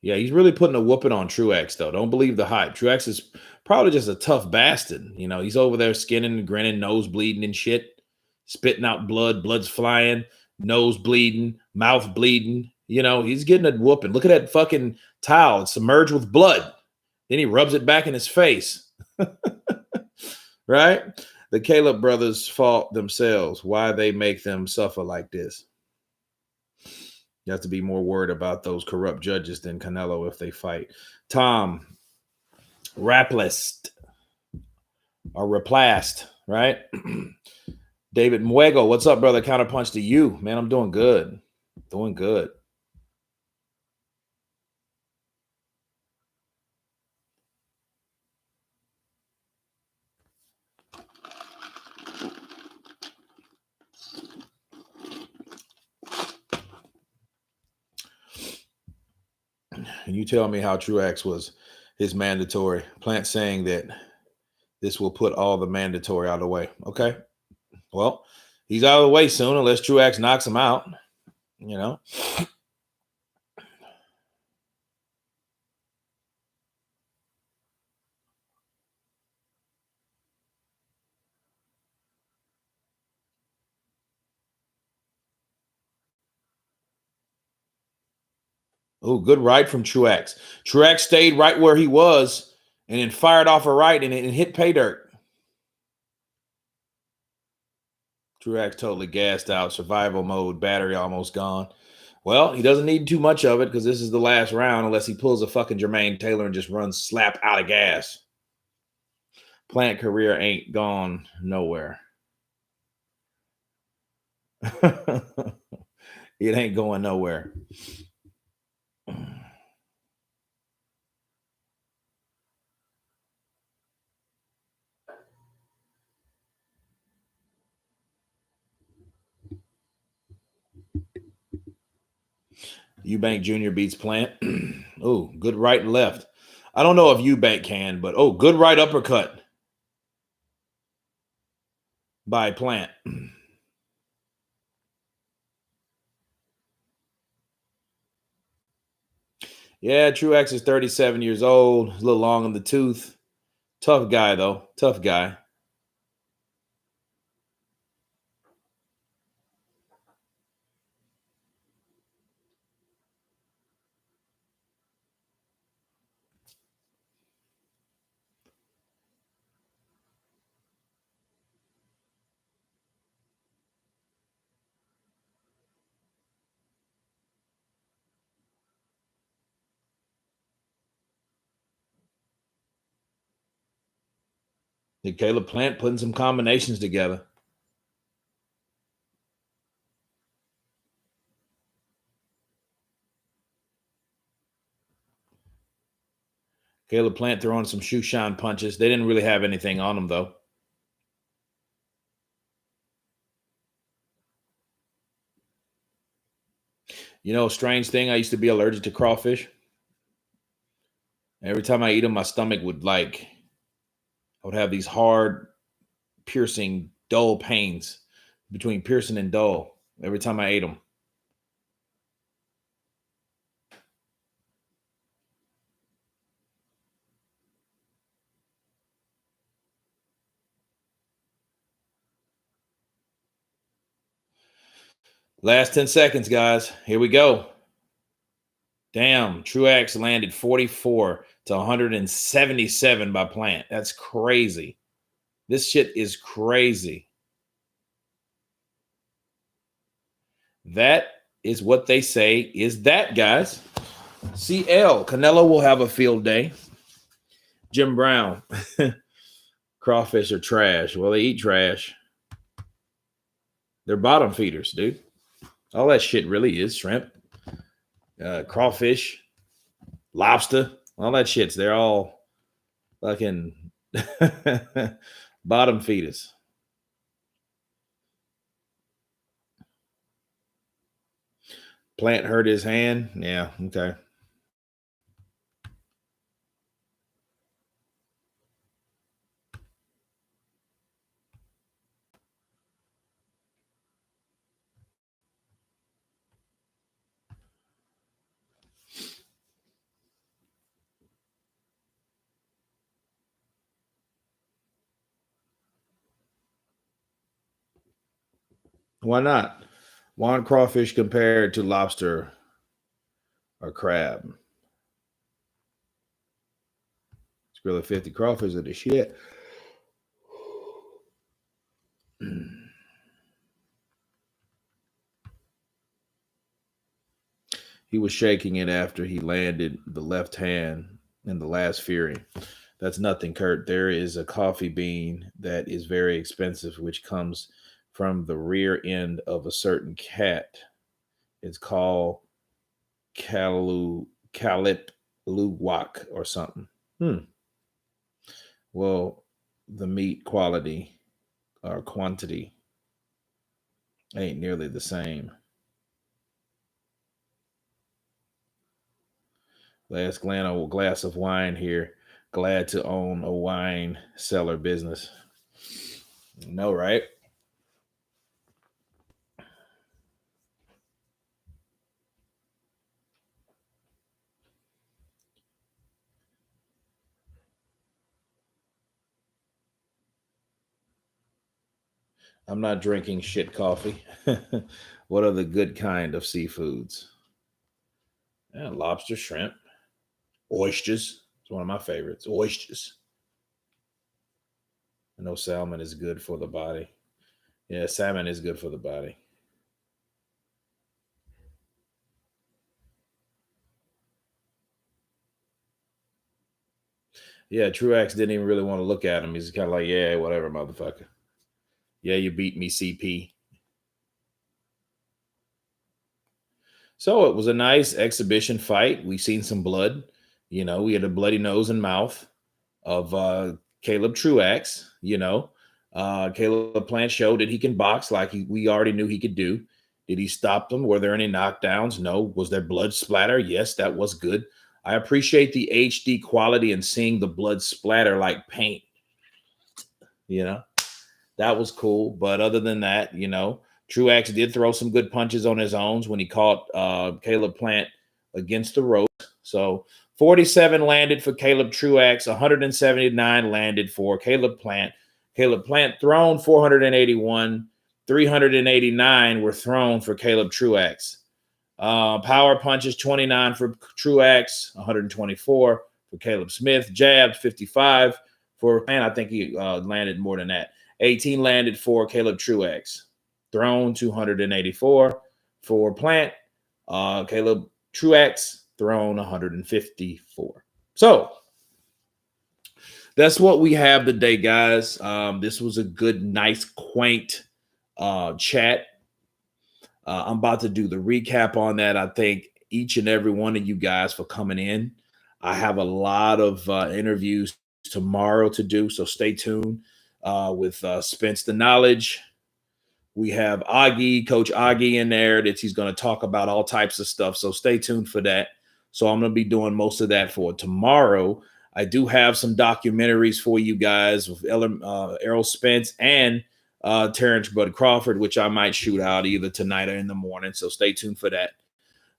Yeah, he's really putting a whooping on Truax, though. Don't believe the hype. Truax is probably just a tough bastard. He's over there skinning and grinning, nose bleeding and shit, spitting out blood, blood's flying, nose bleeding, mouth bleeding. He's getting a whooping. Look at that fucking towel. It's submerged with blood. Then he rubs it back in his face. Right? The Caleb brothers fought themselves. Why they make them suffer like this? You have to be more worried about those corrupt judges than Canelo if they fight. Tom, Raplist or Replast, right? David Muego, what's up, brother? Counterpunch to you. Man, I'm doing good. Doing good. And you tell me how Truax was his mandatory. Plant saying that this will put all the mandatory out of the way. Okay. Well, he's out of the way soon unless Truax knocks him out. Oh, good right from Truax. Truax stayed right where he was and then fired off a right and hit pay dirt. Truax totally gassed out, survival mode, battery almost gone. Well, he doesn't need too much of it because this is the last round unless he pulls a fucking Jermaine Taylor and just runs slap out of gas. Plant career ain't gone nowhere. It ain't going nowhere. Eubank Jr. beats Plant. Oh, good right and left. I don't know if Eubank can, but good right uppercut by Plant. Yeah, Truax is 37 years old, a little long in the tooth. Tough guy, though. Tough guy. Caleb Plant putting some combinations together. Caleb Plant throwing some shoe shine punches. They didn't really have anything on them, though. Strange thing, I used to be allergic to crawfish. Every time I eat them, my stomach would I would have these hard, piercing, dull pains between piercing and dull every time I ate them. Last 10 seconds, guys. Here we go. Damn, Truax landed 44 to 177 by Plant. That's crazy. This shit is crazy. That is what they say is that, guys. CL, Canelo will have a field day. Jim Brown, crawfish are trash. Well, they eat trash. They're bottom feeders, dude. All that shit really is shrimp, crawfish, lobster, all that shit's. They're all fucking bottom feeders. Plant hurt his hand. Yeah, okay. Why not? Why crawfish compared to lobster or crab? It's really 50 crawfish of the shit. He was shaking it after he landed the left hand in the last Fury. That's nothing, Kurt. There is a coffee bean that is very expensive, which comes from the rear end of a certain cat. It's called Calip Luwak or something. Well, the meat quality or quantity ain't nearly the same. Last glass of wine here. Glad to own a wine cellar business. No, right? I'm not drinking shit coffee. What are the good kind of seafoods? Yeah, lobster, shrimp, oysters. It's one of my favorites. Oysters. I know salmon is good for the body. Yeah, salmon is good for the body. Yeah, Truax didn't even really want to look at him. He's kind of like, yeah, whatever, motherfucker. Yeah, you beat me, CP. So it was a nice exhibition fight. We seen some blood. We had a bloody nose and mouth of Caleb Truax. Caleb Plant showed that he can box like we already knew he could do. Did he stop them? Were there any knockdowns? No. Was there blood splatter? Yes, that was good. I appreciate the HD quality and seeing the blood splatter like paint. You know, that was cool. But other than that, Truax did throw some good punches on his own when he caught Caleb Plant against the ropes. So 47 landed for Caleb Truax, 179 landed for Caleb Plant. Caleb Plant thrown 481, 389 were thrown for Caleb Truax. Power punches 29 for Truax, 124 for Caleb Smith. Jabs 55 for Plant. I think he landed more than that. 18 landed for Caleb Truax. Thrown 284 for Plant. Caleb Truax thrown 154. So that's what we have today, guys. This was a good, nice, quaint chat. I'm about to do the recap on that. I thank each and every one of you guys for coming in. I have a lot of interviews tomorrow to do, so stay tuned with Spence the Knowledge. We have Coach Augie in there that he's going to talk about all types of stuff. So stay tuned for that. So I'm going to be doing most of that for tomorrow. I do have some documentaries for you guys with Errol Spence and Terrence Bud Crawford, which I might shoot out either tonight or in the morning. So stay tuned for that.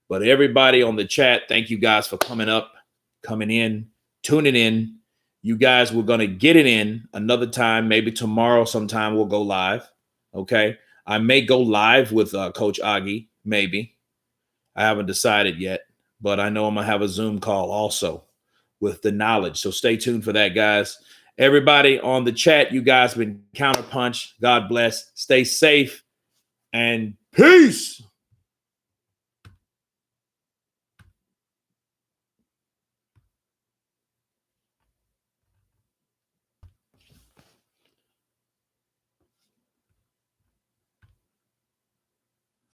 But everybody on the chat, thank you guys for coming in, tuning in. You guys, we're going to get it in another time. Maybe tomorrow sometime we'll go live. Okay. I may go live with Coach Augie. Maybe. I haven't decided yet, but I know I'm going to have a Zoom call also with the knowledge. So stay tuned for that, guys. Everybody on the chat, you guys been counterpunch. God bless. Stay safe and peace.